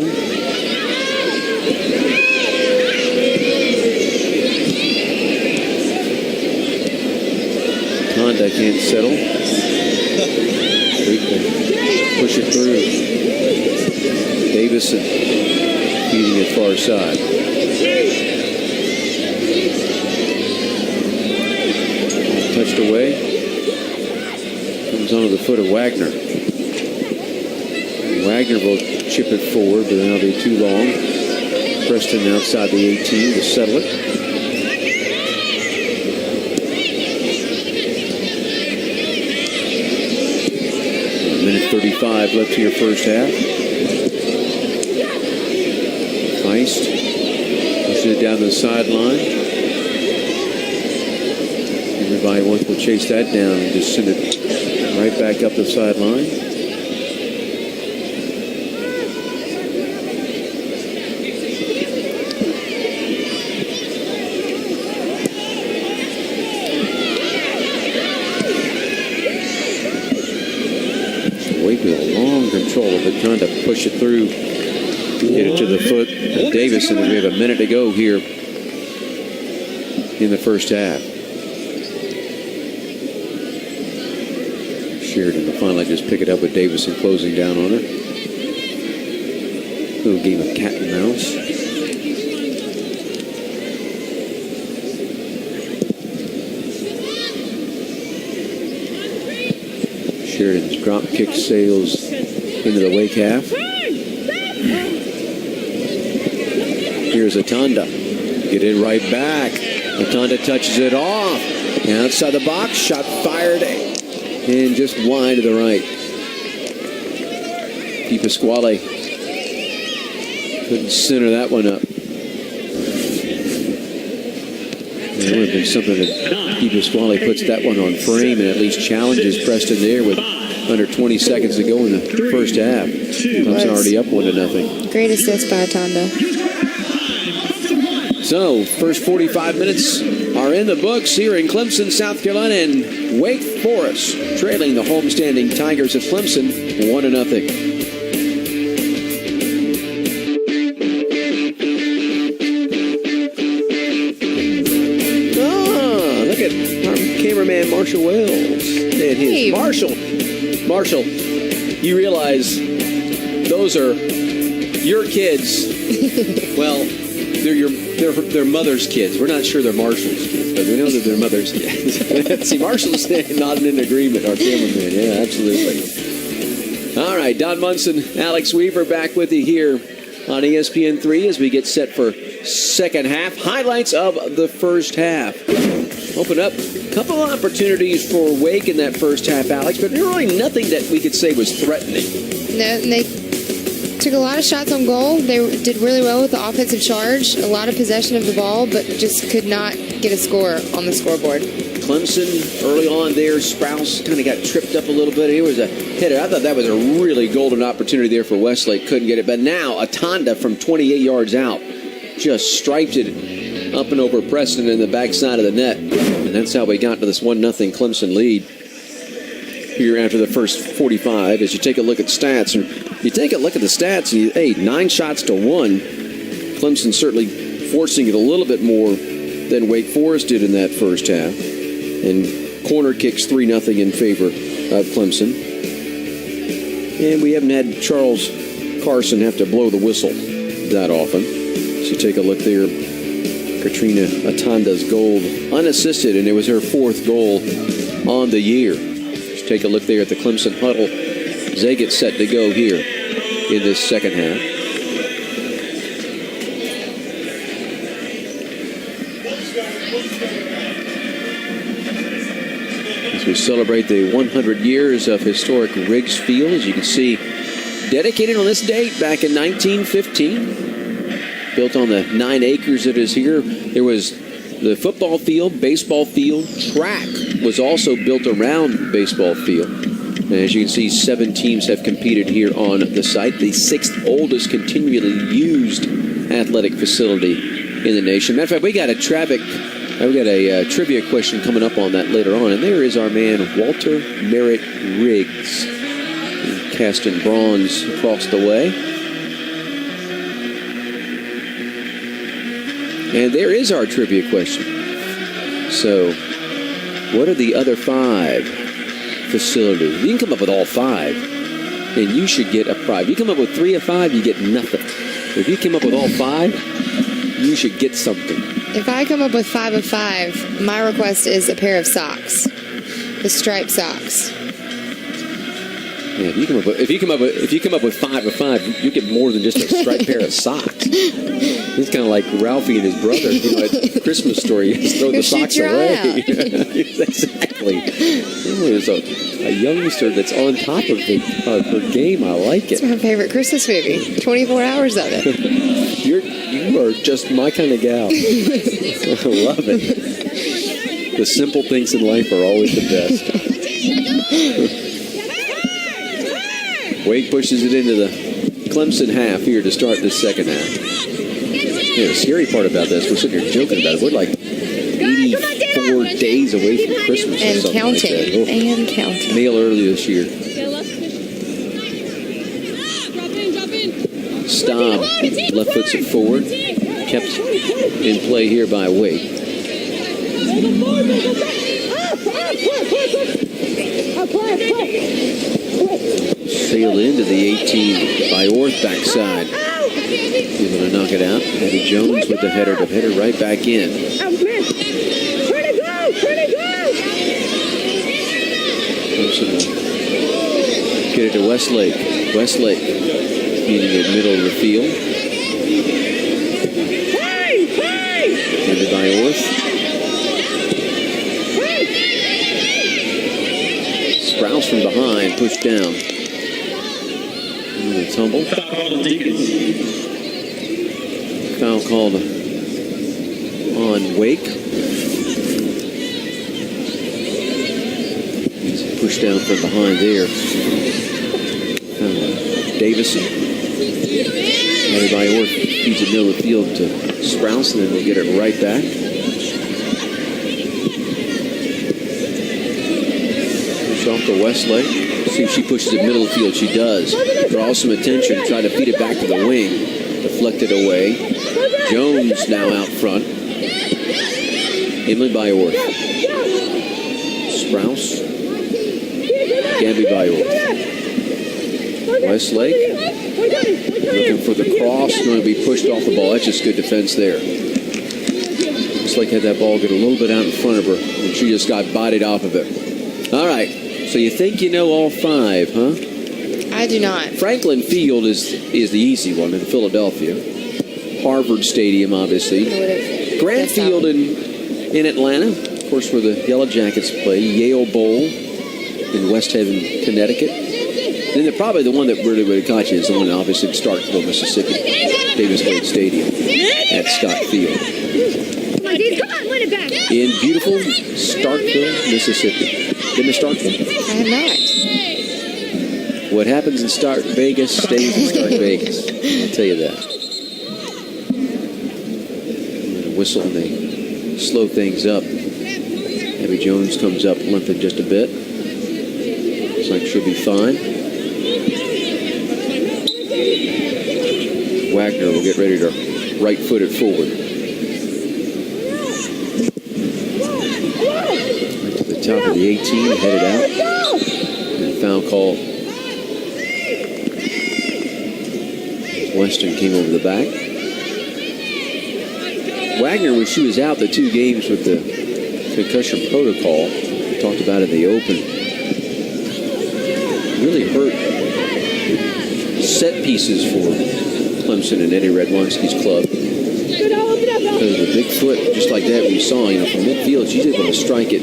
Honda can't settle. Push it through. Davison feeding it far side. Touched away. Comes onto the foot of Wagner. Wagner will chip it forward, but that'll be too long. Preston outside the 18 to settle it. A minute 35 left to your first half. Feist pushes it down the sideline. Everybody will chase that down and just send it right back up the sideline. Wake with a long control of it, trying to push it through, get it to the foot of Davison, and we have a minute to go here in the first half. Sheridan will finally just pick it up with Davison closing down on her. Little game of cat and mouse. Sheridan's drop kick sails into the Wake half. Here's Atanda. Get it right back. Atanda touches it off. And outside the box, shot fired and just wide to the right. Pasquale couldn't center that one up. It would have been something that Pasquale puts that one on frame and at least challenges Preston there with under 20 seconds to go in the first half. Clemson already up 1-0. Great assist by Atanda. So, first 45 minutes are in the books here in Clemson, South Carolina, and Wake Forest trailing the homestanding Tigers of Clemson 1-0. Cameraman Marshall Wells and his Marshall, you realize those are your kids. Well, they're mother's kids. We're not sure they're Marshall's kids, but we know that they're mother's kids. See, Marshall's nodding in agreement, our cameraman. Yeah, absolutely. All right, Don Munson, Alex Weaver back with you here on ESPN3 as we get set for second half. Highlights of the first half. Open up a couple of opportunities for Wake in that first half, Alex, but really nothing that we could say was threatening. No, they took a lot of shots on goal. They did really well with the offensive charge, a lot of possession of the ball, but just could not get a score on the scoreboard. Clemson early on there, Sprouse kind of got tripped up a little bit. He was a hitter. I thought that was a really golden opportunity there for Westlake. Couldn't get it. But now Atanda from 28 yards out just striped it up and over Preston in the backside of the net. And that's how we got to this 1-0 Clemson lead here after the first 45. As you take a look at stats, and you take a look at the stats, and 9 shots to 1. Clemson certainly forcing it a little bit more than Wake Forest did in that first half. And corner kicks 3-0 in favor of Clemson. And we haven't had Charles Carson have to blow the whistle that often. So take a look there. Katrina Atanda's goal unassisted, and it was her 4th goal on the year. Just take a look there at the Clemson huddle. Zagat's set to go here in this second half. As we celebrate the 100 years of historic Riggs Field, as you can see, dedicated on this date back in 1915. Built on the 9 acres that is here. There was the football field, baseball field, track was also built around baseball field. And as you can see, 7 teams have competed here on the site. The 6th oldest continually used athletic facility in the nation. Matter of fact, we got a trivia question coming up on that later on. And there is our man, Walter Merritt Riggs, cast in bronze across the way. And there is our trivia question. So, what are the other 5 facilities? You can come up with all 5, and you should get a prize. If you come up with 3 of 5, you get nothing. If you come up with all 5, you should get something. If I come up with 5 of 5, my request is a pair of socks. The striped socks. Yeah, if you come up with 5 of 5, you get more than just a striped pair of socks. It's kind of like Ralphie and his brother, at Christmas Story. You just throw the socks away. Exactly. There's a youngster that's on top of her game. I like it. It's my favorite Christmas movie. 24 hours of it. You are just my kind of gal. I love it. The simple things in life are always the best. Wake pushes it into the Clemson half here to start this second half. The scary part about this, we're sitting here joking about it. We're like 84 days away from Christmas and or something counting. like that. And counting. Mail early this year. Staub left foots it forward. Kept in play here by Wake. Sailed into the 18 by Orth backside. Able to knock it out. Abby Jones with the header to header right back in. Clemson will get it to Westlake. Westlake meeting it middle of the field. Handed by Orth. Sprouse from behind, pushed down. And a tumble. Foul called on Wake. He's pushed down from behind there. Davison. Handed by Orth, feeds it middle of the field to Sprouse, and then we'll get it right back. Off to Westlake. See if she pushes it middle of the field. She does. Draw some attention. Try to feed it back to the wing. Deflected away. Jones now out front. Inland by Orth. Sprouse. Gamby by Orth. Westlake. Looking for the cross. Going to be pushed off the ball. That's just good defense there. Westlake had that ball get a little bit out in front of her, and she just got bodied off of it. All right. So you think you know all 5, huh? I do not. Franklin Field is the easy one in Philadelphia. Harvard Stadium, obviously. Grant Field in Atlanta, of course, where the Yellow Jackets play. Yale Bowl in West Haven, Connecticut. Then probably the one that really would have caught you is the one obviously in Starkville, Mississippi, Davis Wade Stadium at Scott Field. Come on, Dave, come on, win it back. In beautiful Starkville, Mississippi. Been to Starkville? I have not. What happens in Stark Vegas stays in Stark Vegas. I'll tell you that. Whistle and they slow things up. Abby Jones comes up limping just a bit. Looks like she'll be fine. Wagner will get ready to right-foot it forward. Right to the top of the 18, headed out. And foul call. Weston came over the back. Wagner, when she was out the 2 games with the concussion protocol, talked about in the open, really hurt set pieces for Clemson and Eddie Redwanski's club. Because of the big foot, just like that we saw, from midfield, she's able to strike it,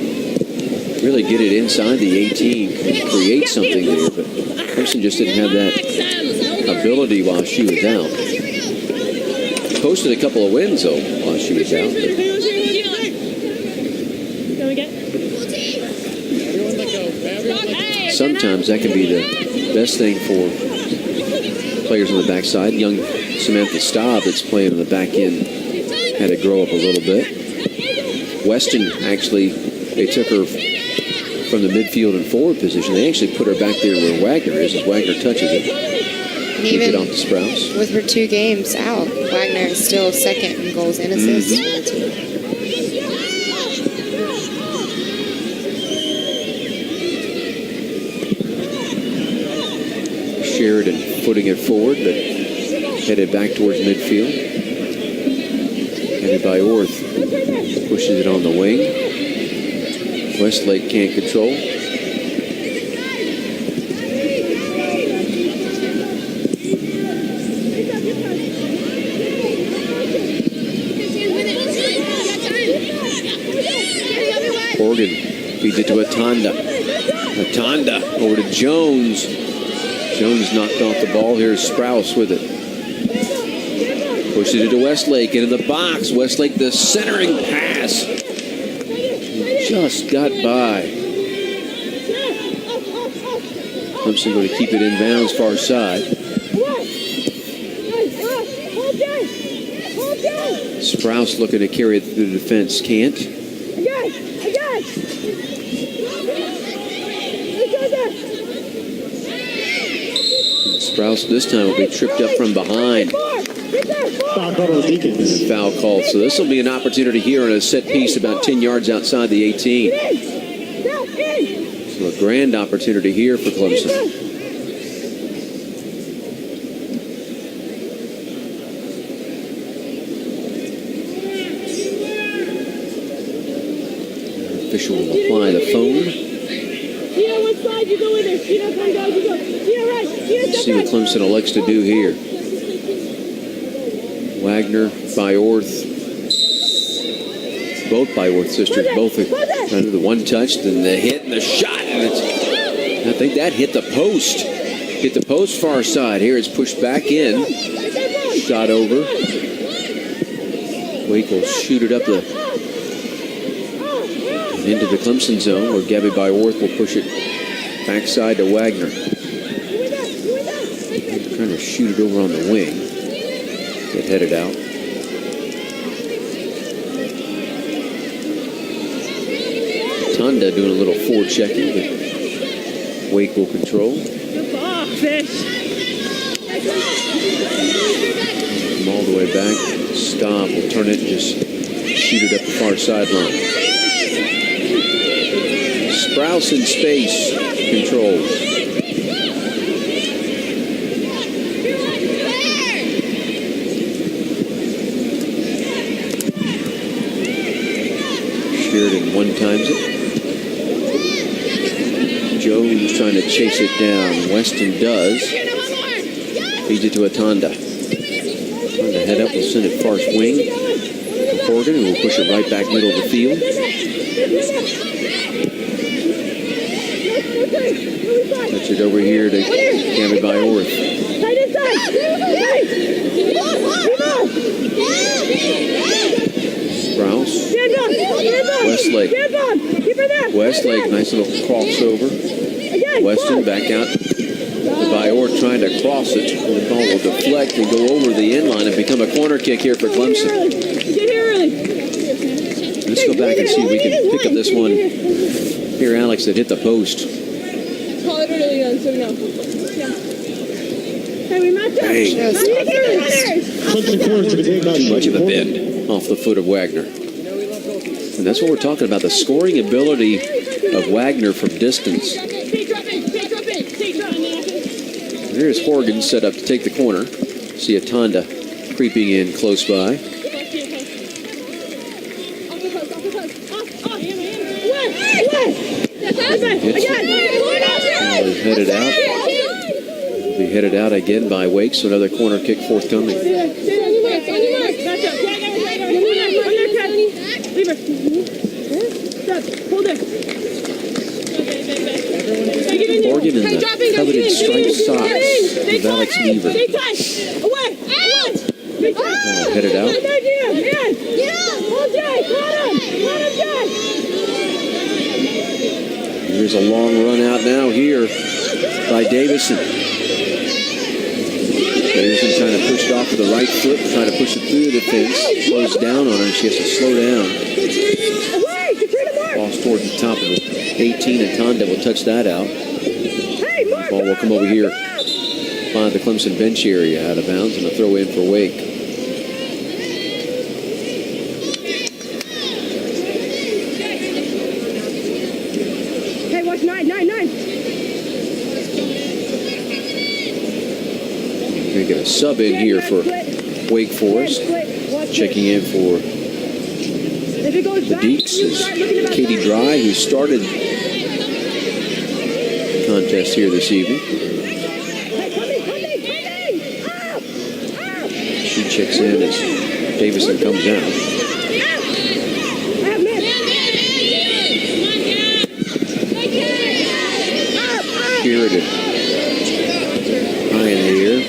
really get it inside the 18, and create something there. But Clemson just didn't have that ability while she was out. Posted a couple of wins, though, while she was out. Sometimes that can be the best thing for players on the backside. Young Samantha Staub that's playing on the back end had to grow up a little bit. Weston, actually, they took her from the midfield and forward position. They actually put her back there where Wagner is, as Wagner touches it. And even off the Sprouts. with her 2 games out, Wagner is still second in goals and assists for the team. Sheridan putting it forward, but headed back towards midfield. Headed by Orth. Pushes it on the wing. Westlake can't control. Morgan feeds it to Atanda. Atanda over to Jones. Jones knocked off the ball. Here's Sprouse with it. Pushes it to Westlake into the box. Westlake, the centering pass. Just got by. Clemson going to keep it in bounds far side. Sprouse looking to carry it through the defense. Can't. Sprouse this time will be tripped up from behind. Foul called. So this will be an opportunity here on a set piece about 10 yards outside the 18. So a grand opportunity here for Clemson. The official will apply the phone. See what Clemson elects to do here. Wagner by Orth. Both by Orth sisters. Both are trying to do the one touch, then the hit and the shot. And I think that hit the post. Hit the post far side. Here it's pushed back in. Shot over. Wake will shoot it up into the Clemson zone, where Gabby Byorth will push it backside to Wagner. Trying to shoot it over on the wing. Get headed out. Tonda doing a little forward checking, but Wake will control. Come all the way back. Stop. Will turn it and just shoot it up the far sideline. Sprouse in space. Controls. Sheridan one times it. Jones trying to chase it down. Weston does. Feeds it to Atanda. Trying to head up, will send it far wing. Morgan, who will push it right back middle of the field. Puts it over here to Gavin Byorth. Tight inside. Sprouse. Stand up. Westlake. Stand up. Keep her there. Westlake, nice little crossover. Again. Weston back out to Byorth trying to cross it. The ball will deflect and go over the end line and become a corner kick here for Clemson. Get here early. Let's go back and see if we can pick up this one. Here, Alex, that hit the post. Call it early on, so no. Hey, we match up. Hey. Clemson corner to be taken by Much of a bend off the foot of Wagner. And that's what we're talking about, the scoring ability of Wagner from distance. Here's Horgan set up to take the corner. See Atanda creeping in close by. He's headed out. Be headed out again by Wake, so another corner kick forthcoming. Horgan in the coveted striped socks with Alex Weaver. Headed out. Here's a long run out now here by Davison. Davison trying to push it off to the right foot, trying to push it through the defense. Slows down on her, and she has to slow down. Ball's toward the top of the 18, and Tonda will touch that out. Ball will come over here by the Clemson bench area out of bounds, and a throw in for Wake. We're going to sub in here for Wake Forest. Checking in for the Deeks is Katie Dry, who started the contest here this evening. She checks in as Davison comes out. Spirited high in the air.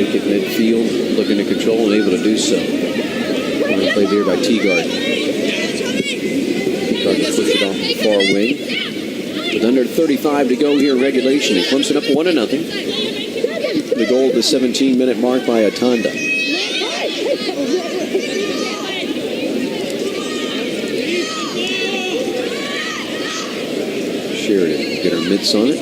At midfield, looking to control and able to do so. Play there by Teagard. Teagard to push it off the far wing. With under 35 to go here in regulation, and Clemson up 1-0. The goal at the 17-minute mark by Atanda. Sheridan get her mitts on it.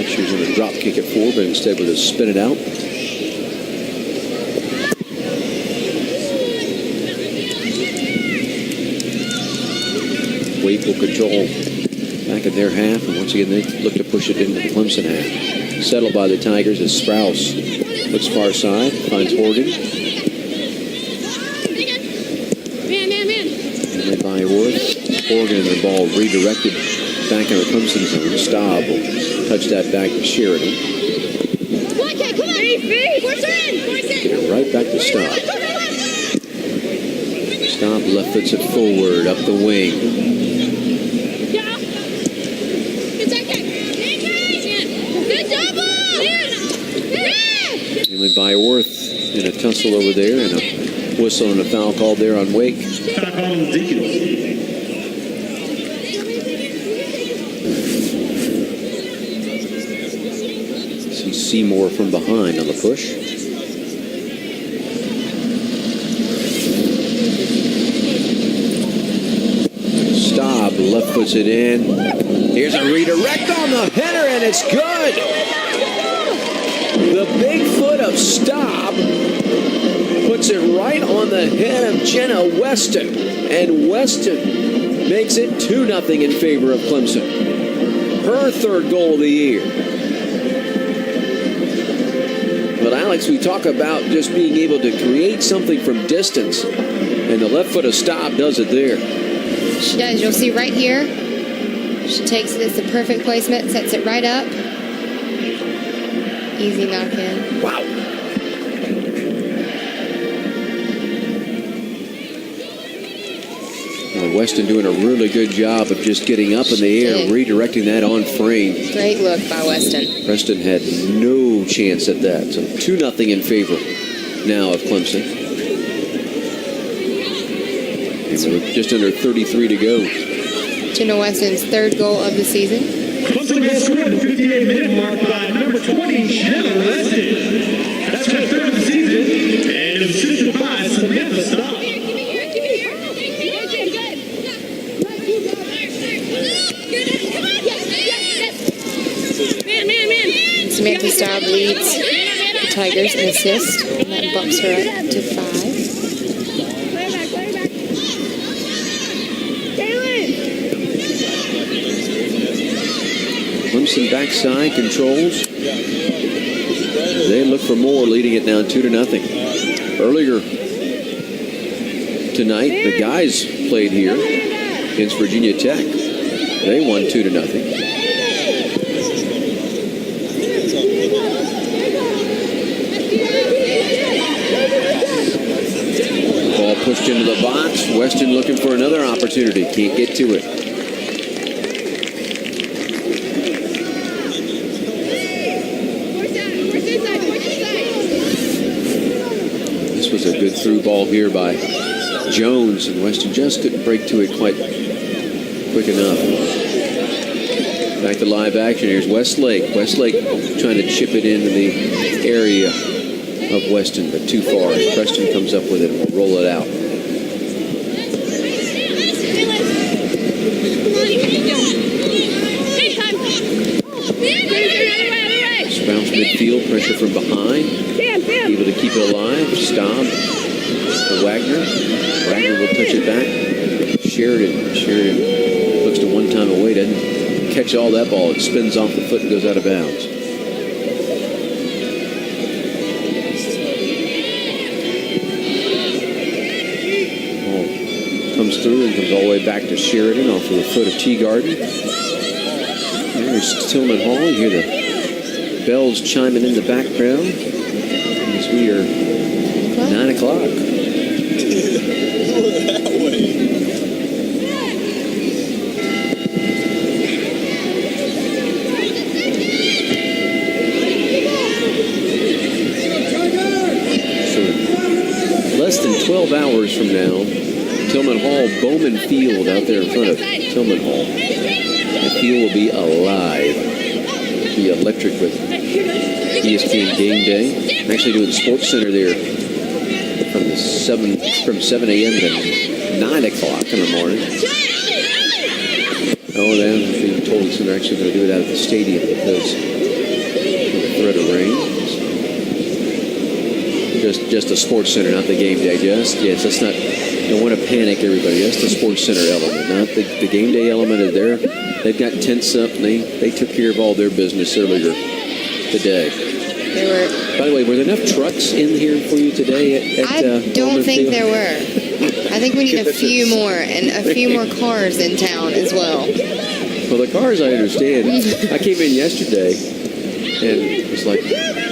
She was going to drop kick it forward, but instead we'll just spin it out. Wake will control back in their half, and once again they look to push it into the Clemson half. Settled by the Tigers as Sprouse looks far side, finds Horgan. And by Horgan, and the ball redirected back in the Clemson zone. Staub will touch that back to Sheridan. Get it right back to Staub. Staub left foots it forward, up the wing. Emily Byorth in a tussle over there, and a whistle and a foul called there on Wake. Foul called on Deacon. Seymour from behind on the push. Staub left puts it in. Here's a redirect on the header, and it's good. The big foot of Staub puts it right on the head of Jenna Weston, and Weston makes it 2-0 in favor of Clemson. Her third goal of the year. But Alex, we talk about just being able to create something from distance, and the left foot of Staub does it there. She does. You'll see right here. She takes it. It's the perfect placement. Sets it right up. Easy knock in. Wow. Weston doing a really good job of just getting up in the air, redirecting that on frame. Great look by Weston. Preston had no chance at that. So 2-0 in favor now of Clemson. And we're just under 33 to go. Jenna Weston's third goal of the season. Clemson goal scored at the 58-minute mark by number 20, Jenna Weston. That's her third of the season, and assisted by Samantha Stock. Samantha Staub leads the Tigers in assists, and that bumps her up to 5. Clemson backside controls. They look for more, leading it now 2-0. Earlier tonight, the guys played here against Virginia Tech. They won 2-0. Ball pushed into the box. Weston looking for another opportunity. Can't get to it. This was a good through ball here by Jones, and Weston just couldn't break to it quite quick enough. Back to live action. Here's Westlake. Westlake trying to chip it into the area of Weston, but too far. As Preston comes up with it and will roll it out. Bounce midfield, pressure from behind. Able to keep it alive. Staub to Wagner. Wagner will touch it back. Sheridan looks to one time away. Doesn't catch all that ball. It spins off the foot and goes out of bounds. Ball comes through and comes all the way back to Sheridan off of the foot of Teagarden. There's Tillman Hall. You hear the bells chiming in the background as we are 9 o'clock. So less than 12 hours from now, Tillman Hall, Bowman Field out there in front of Tillman Hall. The field will be alive. It'll be electric with ESPN Game Day. I'm actually doing Sports Center there from 7 a.m. to 9 o'clock in the morning. Oh, then being told us they're actually going to do it out of the stadium because of the threat of rain. Just the Sports Center, not the Game Day. Yes, that's not. Don't want to panic everybody. That's the Sports Center element, not the Game Day element of there. They've got tents up, and they took care of all their business earlier today. By the way, were there enough trucks in here for you today? I don't think there were. I think we need a few more, and a few more cars in town as well. Well, the cars I understand. I came in yesterday, and it was like,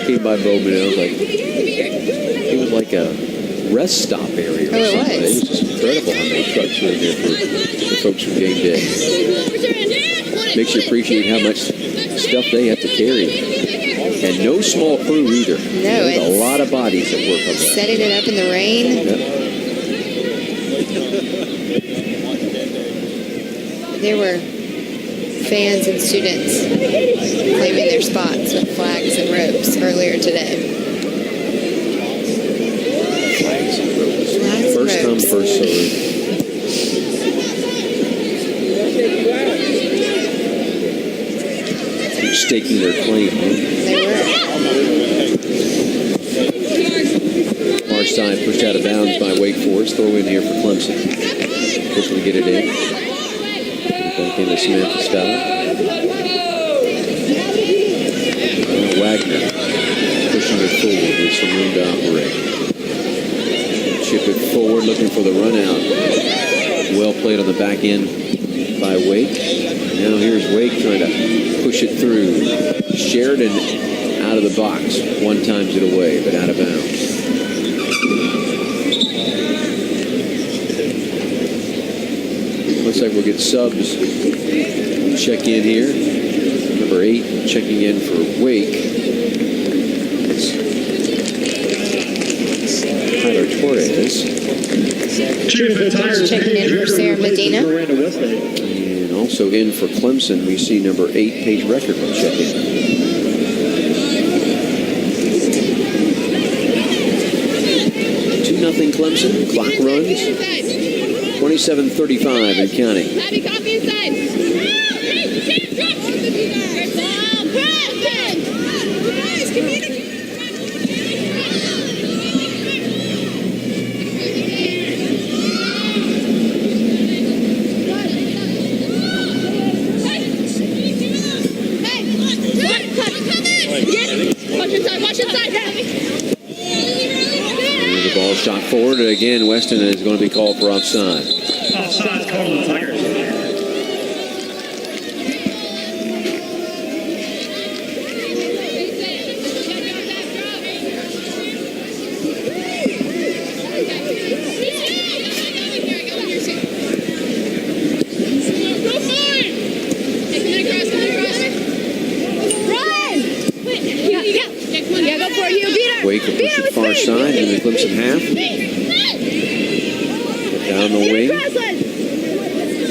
came by Bowman, and I was like, it was like a rest stop area or something. It was just incredible how many trucks were in there for folks from Game Day. Makes you appreciate how much stuff they have to carry. And no small crew either. No, there's a lot of bodies that work on that. Setting it up in the rain. Yep. There were fans and students claiming their spots with flags and ropes earlier today. Flags and ropes. First come, first served. Staking their claim. They were. Far side pushed out of bounds by Wake Forest. Throw in here for Clemson. Quickly get it in. Back into Samantha Staub. Wagner pushing it forward with some room to operate. Chip it forward, looking for the run out. Well played on the back end by Wake. Now here's Wake trying to push it through. Sheridan out of the box. One times it away, but out of bounds. We'll get subs check in here. Number 8 checking in for Wake. Tyler Torres. Checking in for Sarah Medina. And also in for Clemson, we see number 8 Paige Record will check in. 2-0 Clemson. Clock runs. 27:35 and counting. Patty, copy inside. Watch inside. Here's the ball shot forward. Again, Weston is going to be called for offside. Offside called on the Tigers. Wake will push it far side in the Clemson half. Down the wing.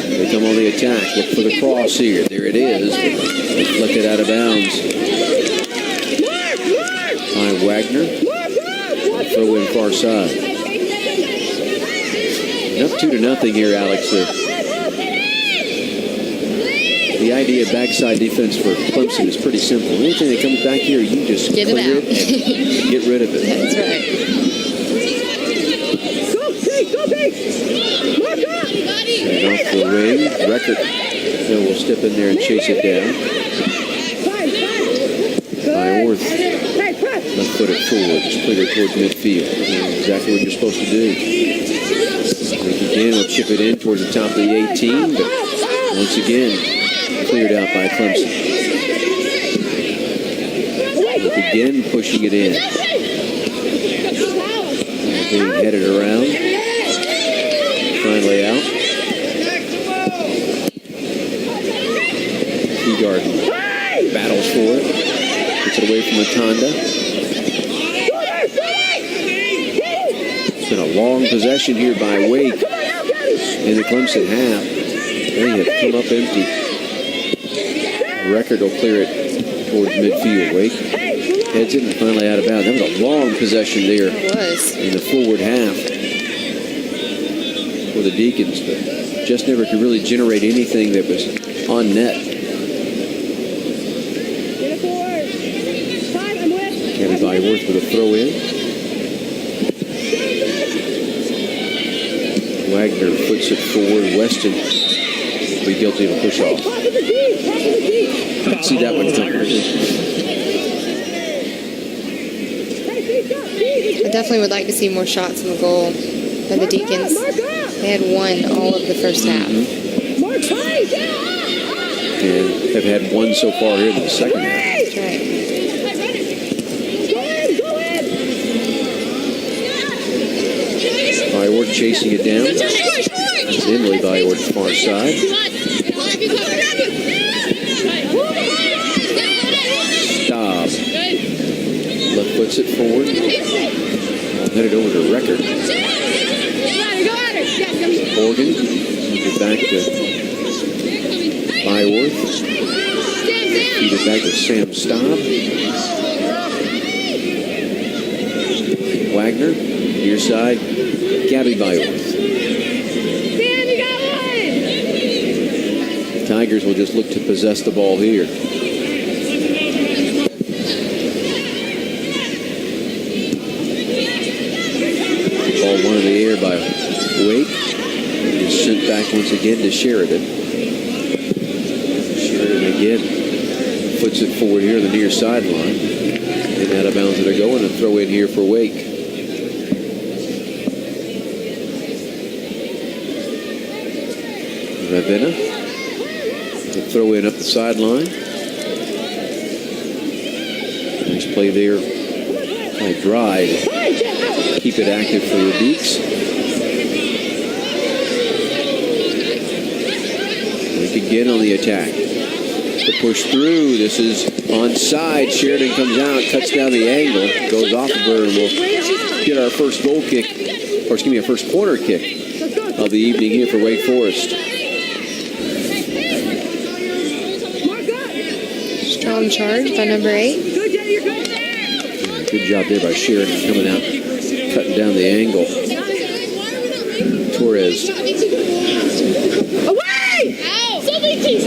They come on the attack. Look for the cross here. There it is. Deflected out of bounds by Wagner. Throw in far side. Up 2-0 here, Alex. The idea of backside defense for Clemson is pretty simple. Anything that comes back here, you just get it out. And get rid of it. That's right. Go, Pete! Mark up! And off the wing. Record will step in there and chase it down. Byworth. Left foot it forward. Just clear it towards midfield. Exactly what you're supposed to do. Wake again will chip it in towards the top of the 18. But once again, cleared out by Clemson. Wake again pushing it in. Being headed around. Finally out. Teagarden battles for it. Gets it away from Matonda. It's been a long possession here by Wake in the Clemson half. They have come up empty. Record will clear it towards midfield. Wake heads it and finally out of bounds. That was a long possession there in the forward half for the Deacons, but just never could really generate anything that was on net. Gabby Byworth with a throw in. Wagner puts it forward. Weston will be guilty of a push off. See that one coming. I definitely would like to see more shots on the goal by the Deacons. They had one all of the first half. And have had one so far here in the second half. That's right. Byworth chasing it down. It's Emily Byworth's far side. Staub. Left puts it forward. Headed over to Record. Morgan. Feed it back to Byworth. Feed it back to Sam Staub. Wagner. Near side. Gabby Byworth. Tigers will just look to possess the ball here. Ball one in the air by Wake. It's sent back once again to Sheridan. Sheridan again puts it forward here on the near sideline. And out of bounds they're going. A throw in here for Wake. Ravenna. The throw in up the sideline. Nice play there by Dry to keep it active for the Deeks. again on the attack. The push through. This is onside. Sheridan comes out, cuts down the angle, goes off of her, and we'll get our first goal kick, or excuse me, our first corner kick of the evening here for Wake Forest. Strong charge by number 8. Good job there by Sheridan coming out, cutting down the angle. Torres. Away! Ow! Somebody keeps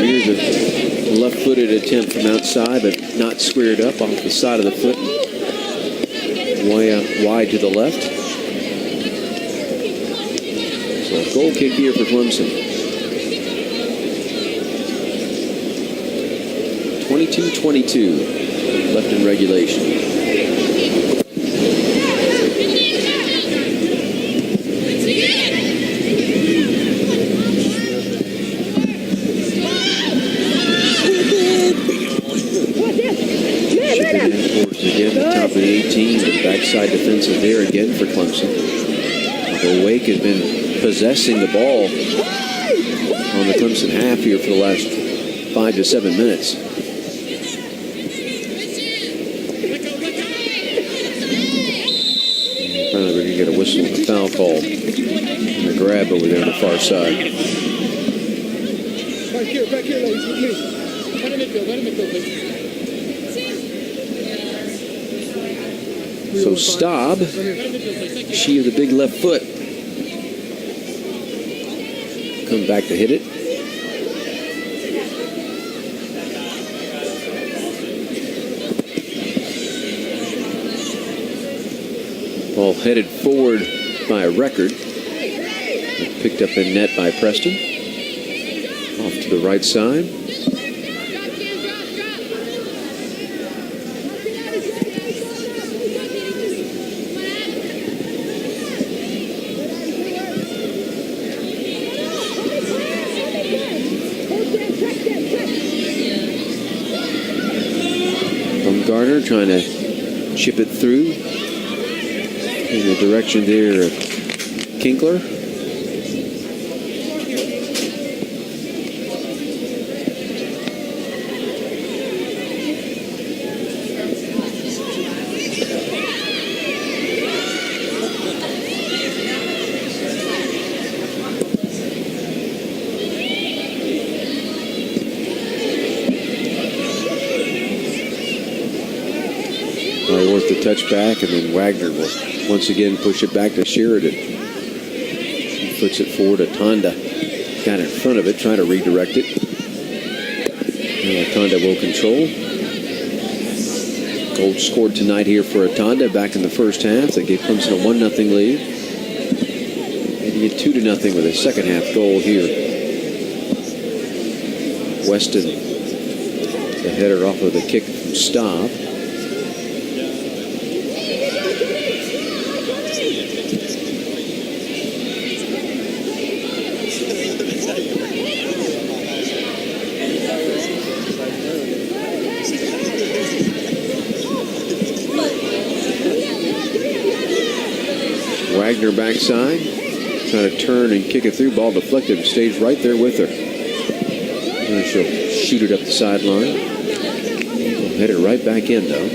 Here's a left-footed attempt from outside, but not squared up off the side of the foot. Way out wide to the left. So a goal kick here for Clemson. 22-22 left in regulation. Again, the top of the 18, the backside defensive there again for Clemson. Although Wake has been possessing the ball on the Clemson half here for the last 5 to 7 minutes. Finally, we're going to get a whistle and a foul call. And a grab over there on the far side. Back here, ladies, please. Let him midfield, please. So Staub, she of the big left foot, come back to hit it. Ball headed forward by a record. Picked up in net by Preston. Off to the right side. Garner trying to chip it through in the direction there of Kinkler. Touch back, and then Wagner will once again push it back to Sheridan. She puts it forward to Tonda. Got in front of it, trying to redirect it. And Tonda will control. Gold scored tonight here for Tonda back in the first half. That gave Clemson a 1-0 lead. And you get 2-0 with a second half goal here. Weston, the header off of the kick from Staub. Wagner backside, trying to turn and kick it through. Ball deflected and stays right there with her. And she'll shoot it up the sideline. We'll hit it right back in, though.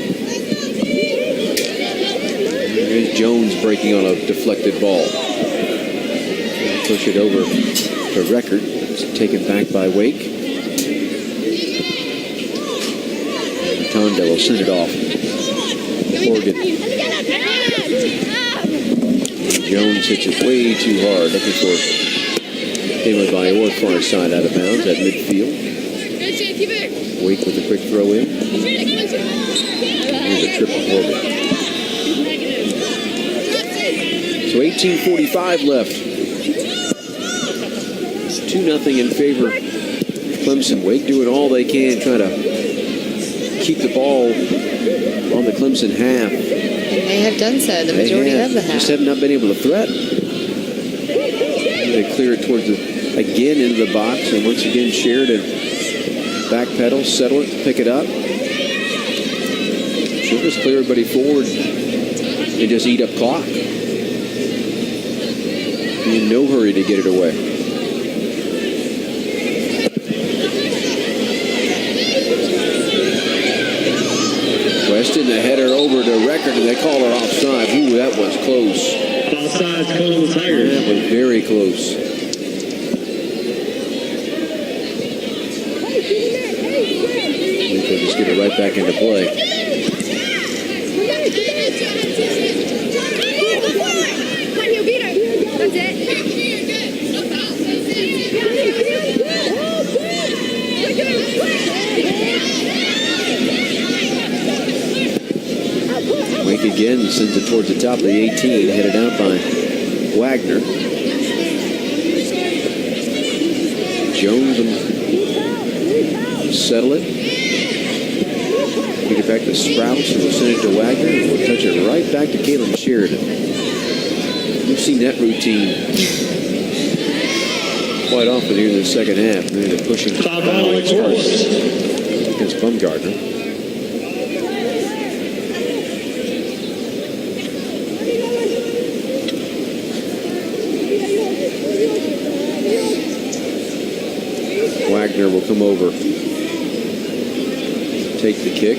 There's Jones breaking on a deflected ball. Push it over to Record. It's taken back by Wake. And Tonda will send it off. Morgan. Jones hits it way too hard, looking for Taylor Viola far side out of bounds at midfield. Wake with a quick throw in. Here's a triple Morgan. So 18:45 left. 2-0 in favor of Clemson. Wake doing all they can, trying to keep the ball on the Clemson half. They have done so the majority of the half. Just have not been able to threaten. They clear it towards again into the box, and once again Sheridan backpedal, settle it, pick it up. She'll just clear everybody forward and just eat up clock. Be in no hurry to get it away. Weston, the header over to Record, and they call her offside. Ooh, that was close. Offside call Tigers. That was very close. They'll just get it right back into play. Wake again sends it towards the top of the 18, headed out by Wagner. Jones will settle it. Get it back to Sprouse, and we'll send it to Wagner, and we'll touch it right back to Caitlin Sheridan. We've seen that routine quite often here in the second half. They're pushing against Bumgardner. Wagner will come over, take the kick.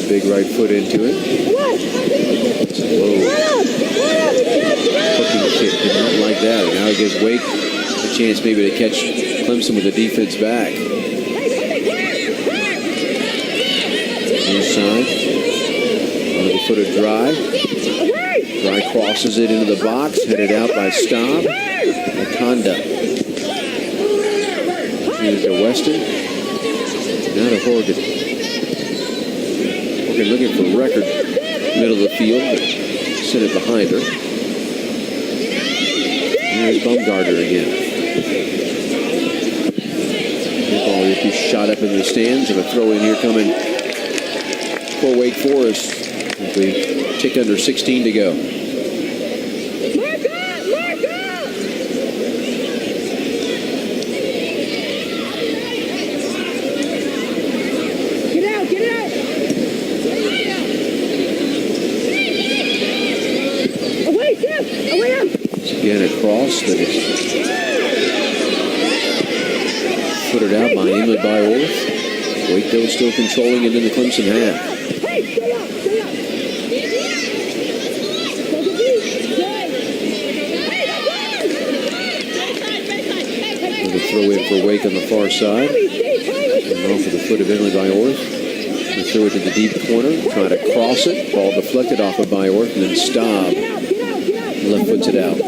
Big right foot into it. Slow. Hooking kick, did not like that. And now he gives Wake a chance maybe to catch Clemson with the defense back. Inside. Another foot of drive. Dry crosses it into the box, headed out by Staub. Akonda. Here's to Weston. Now to Horgan. Horgan looking for Record. Middle of the field, but sent it behind her. There's Bumgardner again. The ball is shot up into the stands, and a throw in here coming for Wake Forest. We tick under 16 to go. Again, a cross that is footed out by Emily Byorth. Wake, though, still controlling it in the Clemson half. Another throw in for Wake on the far side. And off of the foot of Emily Byorth. They throw it to the deep corner, try to cross it. Ball deflected off of Byorth, and then Staub left foots it out.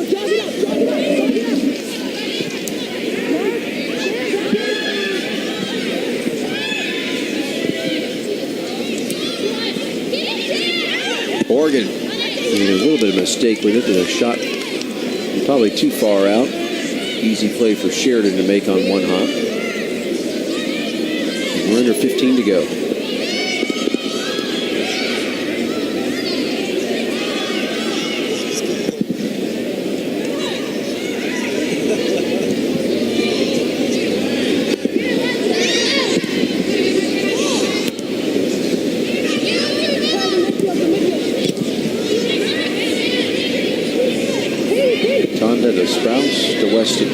Oregon made a little bit of a mistake with it. The shot probably too far out. Easy play for Sheridan to make on one hop. We're under 15 to go. To Sprouse to Weston.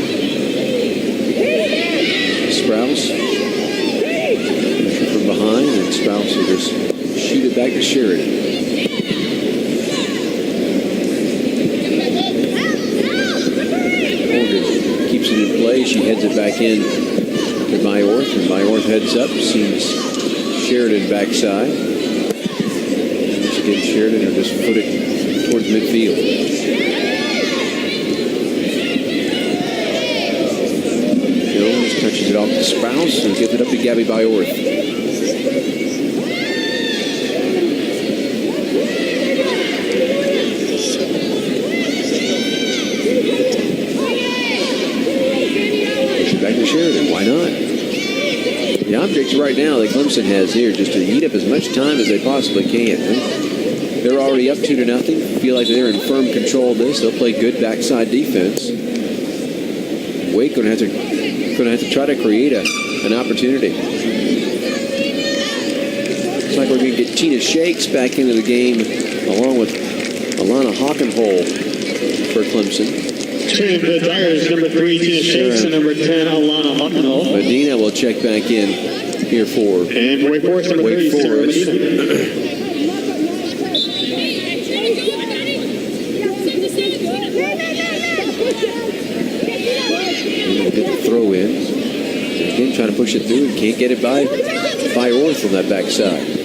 Sprouse from behind, and Sprouse will just shoot it back to Sheridan. Morgan keeps it in play. She heads it back in to Byorth, and Byorth heads up, sees Sheridan backside. Once again, Sheridan will just put it towards midfield. Touches it off to Sprouse and gives it up to Gabby Byorth. Push it back to Sheridan. Why not? The object right now that Clemson has here just to eat up as much time as they possibly can. They're already up 2-0. Feel like they're in firm control of this. They'll play good backside defense. Wake going to have to try to create an opportunity. It's like we're going to get Tina Shakes back into the game along with Alana Hockenhole for Clemson. Cheering for the Tigers, number 3, Tina Shakes, and number 10, Alana Hockenhole. Medina will check back in here for And Wake Forest, number 3, Sarah Medina. Get the throw in. Again, trying to push it through and can't get it by Orth on that backside.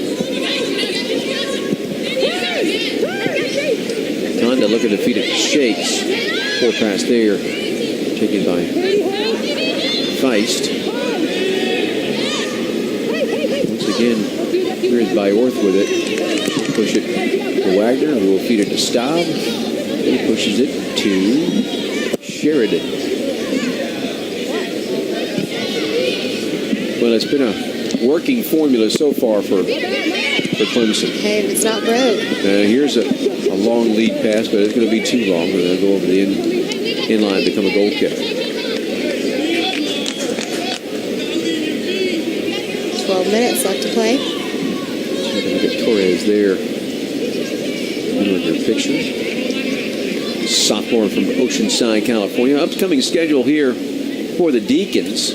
Tonda looking to feed it to Shakes. Poor pass there. Taken by Feist. Once again, here's by Orth with it. Push it to Wagner, who will feed it to Staub. He pushes it to Sheridan. Well, it's been a working formula so far for Clemson. Hey, if it's not broke. Here's a long lead pass, but it's going to be too long. We're going to go over the in line and become a goal kick. 12 minutes left to play. Look at Torres there in your picture. Sophomore from Oceanside, California. Upcoming schedule here for the Deacons.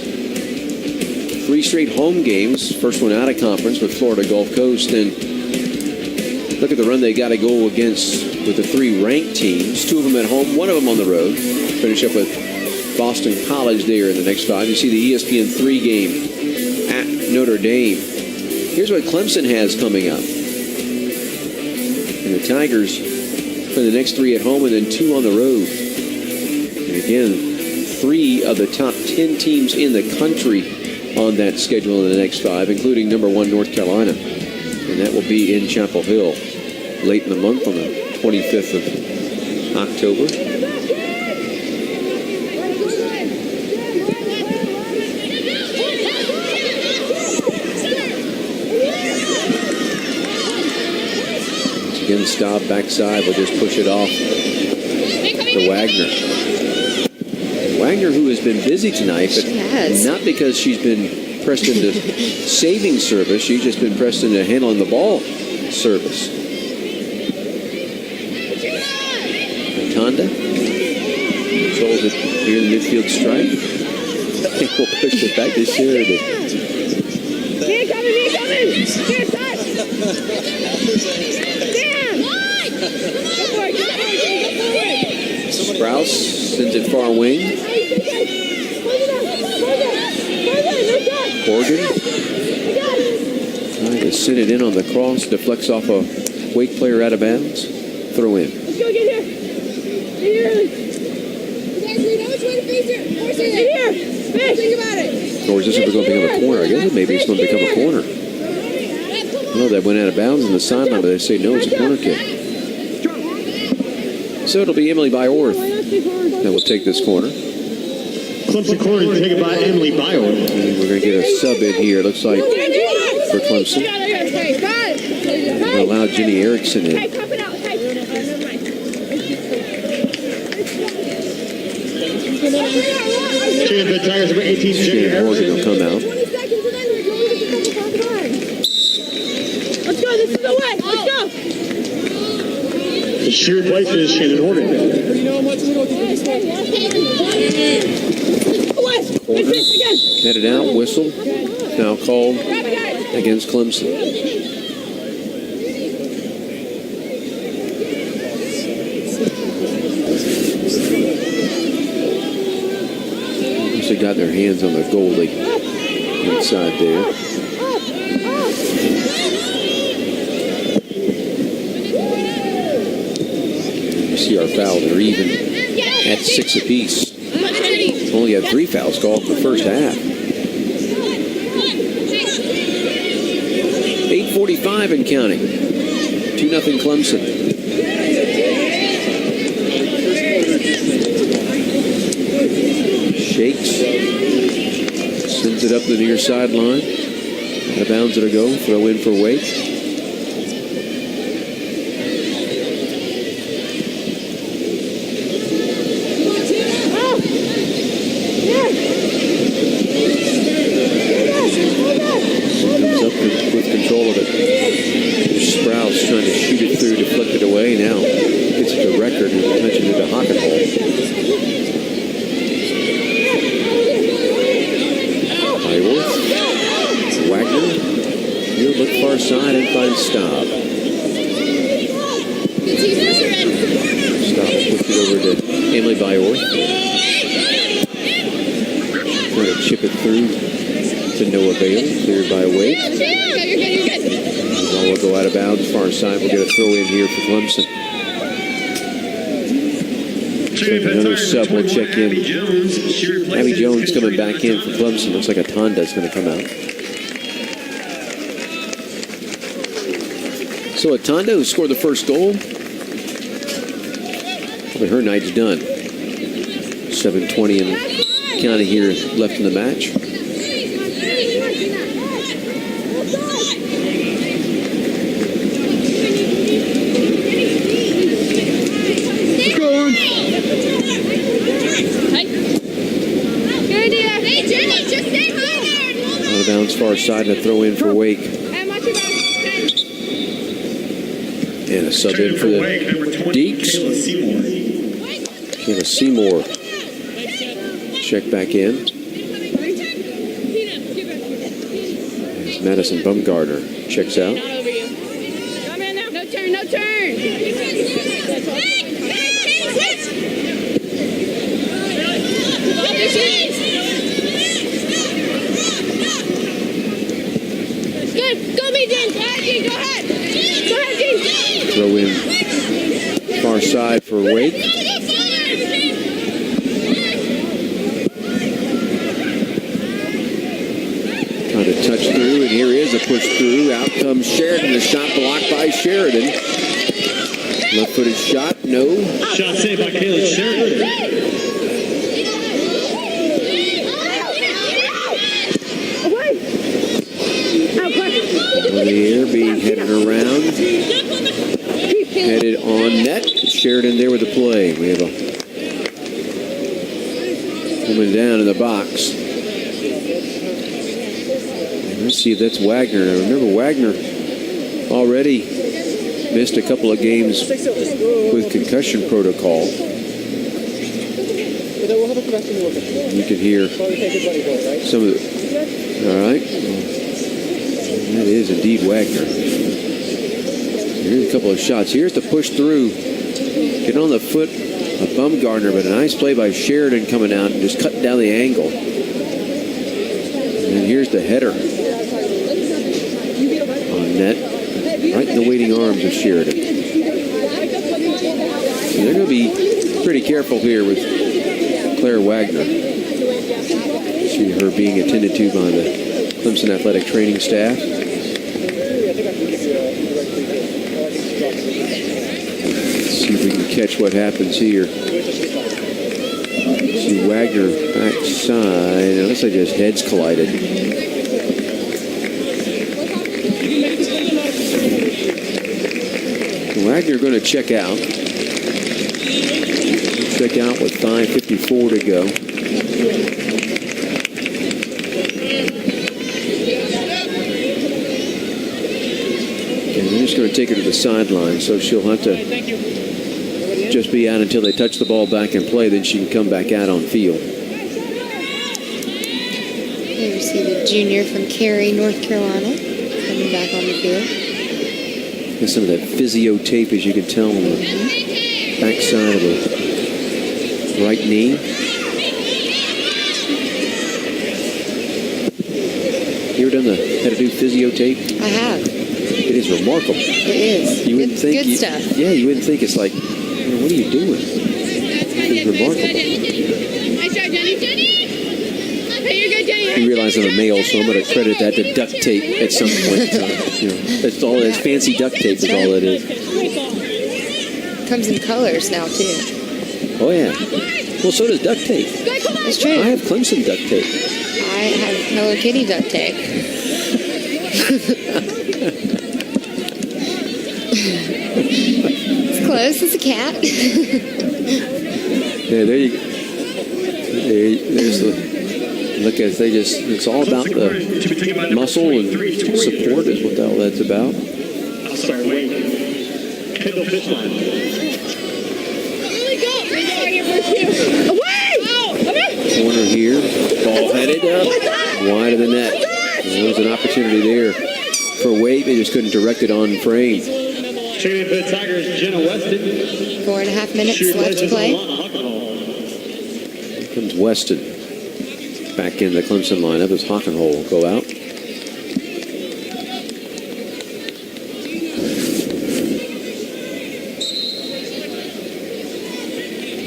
3 straight home games. First one out of conference with Florida Gulf Coast. And look at the run they got to go against with the 3 ranked teams. 2 of them at home, 1 of them on the road. Finish up with Boston College there in the next 5. You see the ESPN 3 game at Notre Dame. Here's what Clemson has coming up. And the Tigers play the next 3 at home and then 2 on the road. And again, 3 of the top 10 teams in the country on that schedule in the next 5, including number 1 North Carolina. And that will be in Chapel Hill late in the month on the 25th of October. Once again, Staub backside will just push it off to Wagner. Wagner, who has been busy tonight, but not because she's been pressed into saving service. She's just been pressed into handling the ball service. Tonda controls it here in the midfield stripe. We'll push it back to Sheridan. Here coming! Here, touch! Damn! Sprouse sends it far wing. Morgan trying to send it in on the cross. Deflects off a Wake player out of bounds. Throw in. Let's go, get here! Here! You guys, we know which way to face it. Here! Fish! Think about it! Or is this going to become a corner? I guess maybe it's going to become a corner. No, that went out of bounds in the sideline, but they say no, it's a corner kick. So it'll be Emily Byorth that will take this corner. Clemson corner taken by Emily Byorth. And we're going to get a sub in here, it looks like, for Clemson. We'll allow Jenny Erickson in. Cheering for the Tigers, number 18, Jenny Morgan will come out. Let's go, this is the way! Let's go! The she replaces Shannon Horgan. Corner, headed out, whistle, now called against Clemson. They got their hands on the goalie inside there. You see our fouls are even at 6 apiece. Only had 3 fouls called in the first half. 8:45 and counting. 2-0 Clemson. Shakes. Sends it up the near sideline. Out of bounds it'll go. Throw in for Wake. Comes up with control of it. flicked it away. Now gets it to record and touches it to Hockenhole. Byworth. Wagner. He'll look far side and find Staub. Staub puts it over to Emily Byworth. Trying to chip it through to no avail. Cleared by Wade. You're good. The ball will go out of bounds. Far side. We'll get a throw in here for Clemson. So another sub will check in. Abby Jones coming back in for Clemson. Looks like a Tonda's going to come out. So Atonda, who scored the first goal, but her night's done. 7:20 and counting here left in the match. Out of bounds, far side, and a throw in for Wake. And a sub in for the Deeks. Kayla Seymour. Check back in. As Madison Bumgardner checks out. No turn. Good. Go, Dean. Go ahead. Throw in far side for Wake. Trying to touch through, and here is a push through. Out comes Sheridan. The shot blocked by Sheridan. Left-footed shot, no. Shot saved by Kayla Sheridan. Over the air, being headed around. Headed on net. Sheridan there with the play. We have a woman down in the box. Let's see if that's Wagner. Now remember, Wagner already missed a couple of games with concussion protocol. You can hear some of the... All right. That is indeed Wagner. Here's a couple of shots. Here's the push through. Get on the foot of Bumgardner, but a nice play by Sheridan coming out and just cutting down the angle. And here's the header. On net. Right in the waiting arms of Sheridan. So they're going to be pretty careful here with Claire Wagner. See her being attended to by the Clemson athletic training staff. See if we can catch what happens here. See Wagner backside. It looks like just heads collided. Wagner going to check out. Check out with 5:54 to go. And they're just going to take her to the sideline, so she'll have to just be out until they touch the ball back and play. Then she can come back out on field. Here we see the junior from Cary, North Carolina, coming back on the field. And some of that physio tape, as you can tell, on the backside of the right knee. You ever done the how to do physio tape? I have. It is remarkable. It is. You wouldn't think good stuff. Yeah, you wouldn't think it's like, what are you doing? It's remarkable. Nice job, Jenny. Hey, you're good, Jenny. You realize I'm a male, so I'm going to credit that to duct tape at some point in time. You know, that's all. It's fancy duct tape is all it is. Comes in colors now too. Oh yeah. Well, so does duct tape. That's true. I have Clemson duct tape. I have Hello Kitty duct tape. It's close. It's a cat. Yeah, there you go. There's the look as they just. It's all about the muscle and support is what all that's about. I'll start waiting. Kendall fish line. Really go. Right here for two. Away! Out! Corner here. Ball headed up. Wide of the net. There was an opportunity there for Wade. They just couldn't direct it on frame. Checking in for the Tigers, Jenna Weston. 4.5 minutes Shoot left to play. Here comes Weston. Back in the Clemson lineup as Hockenhole will go out.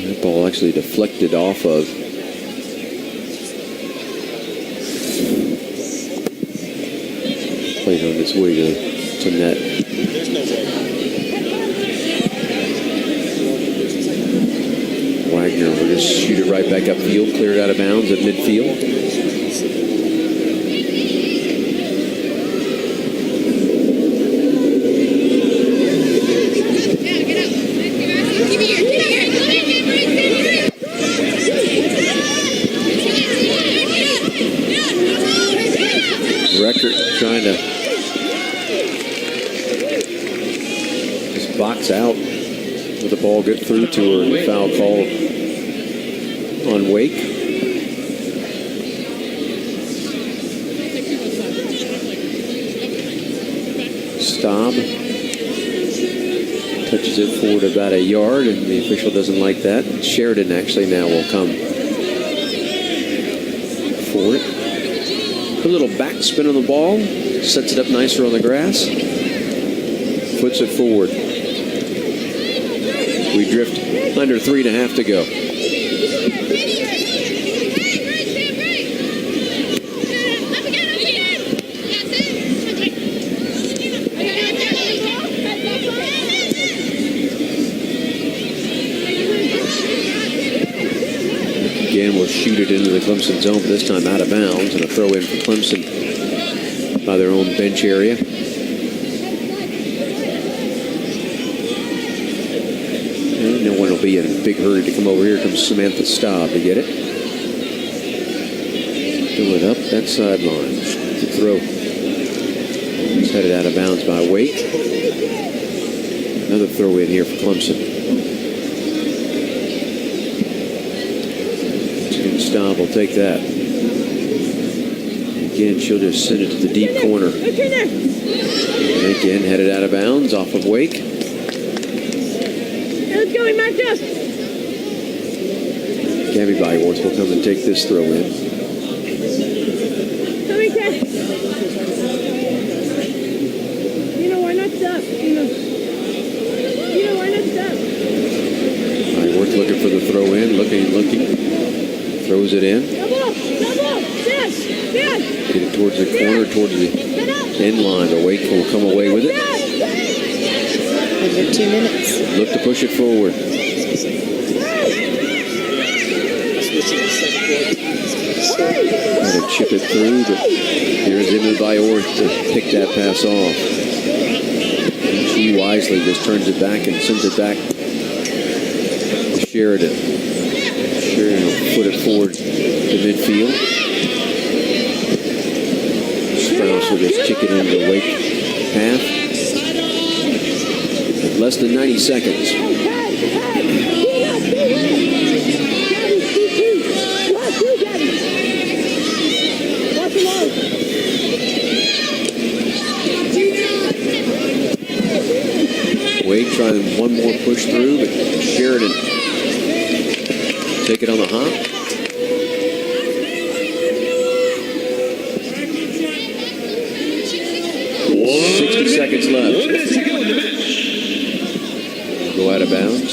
That ball actually deflected off of played on its way to net. Wagner will just shoot it right back upfield, cleared out of bounds at midfield. Record trying to just box out with the ball get through to her, and the foul call on Wake. Staub touches it forward about a yard, and the official doesn't like that. Sheridan actually now will come for it. A little backspin on the ball, sets it up nicer on the grass, puts it forward. We drift under 3.5 to go. Again, we'll shoot it into the Clemson zone, but this time out of bounds, and a throw in for Clemson by their own bench area. And no one will be in a big hurry to come over here. Comes Samantha Staub to get it. Fill it up that sideline. The throw. It's headed out of bounds by Wake. Another throw in here for Clemson. Staub will take that. Again, she'll just send it to the deep corner. And again, headed out of bounds off of Wake. Let's go, we marked up. Gabby Byworth will come and take this throw in. Come in, Kat. You know, why not stop? You know, why not stop? Byworth looking for the throw in, looking. Throws it in. Double, yes. Get it towards the corner, towards the end line. But Wake will come away with it. Under 2 minutes. Look to push it forward. Try to chip it through, but here's into Byworth to pick that pass off. And she wisely just turns it back and sends it back to Sheridan. Sheridan will put it forward to midfield. Strauss will just kick it into the Wake half. Less than 90 seconds. Wake trying one more push through, but Sheridan take it on the hop. 60 seconds left. 1 minute to go in the match. Go out of bounds.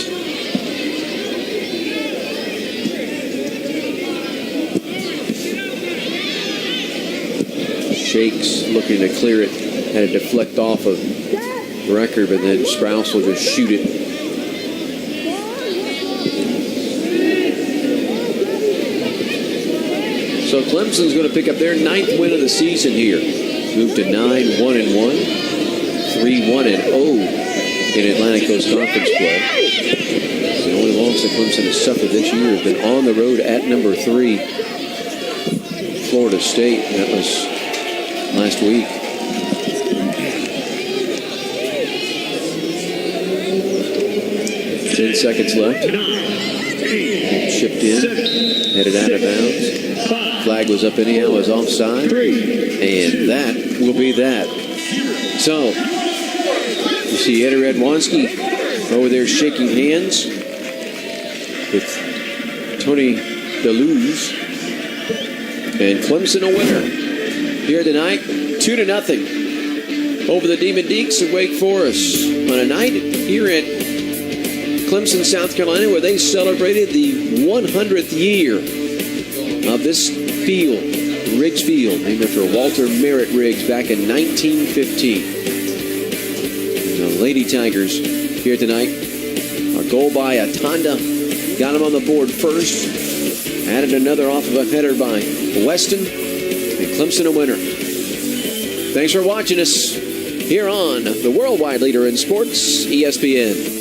Shakes looking to clear it. Had it deflect off of Record, but then Sprouse will just shoot it. So Clemson's going to pick up their 9th win of the season here. Move to 9-1-1, 3-1-0 in Atlantic Coast Conference play. The only loss that Clemson has suffered this year has been on the road at number 3, Florida State. And that was last week. 10 seconds left. 9, 8, Chipped in, 7, headed out of bounds. 5, Flag was up anyhow, was offside. 3, And that will be that. So, you see Eder Edwanski over there shaking hands with Tony DeLuz. And Clemson a winner here tonight, 2-0 over the Demon Deacs of Wake Forest on a night here at Clemson, South Carolina, where they celebrated the 100th year of this field, Riggs Field, named after Walter Merritt Riggs back in 1915. The Lady Tigers here tonight. A goal by Atanda got him on the board first. Added another off of a header by Weston. And Clemson a winner. Thanks for watching us here on the worldwide leader in sports, ESPN.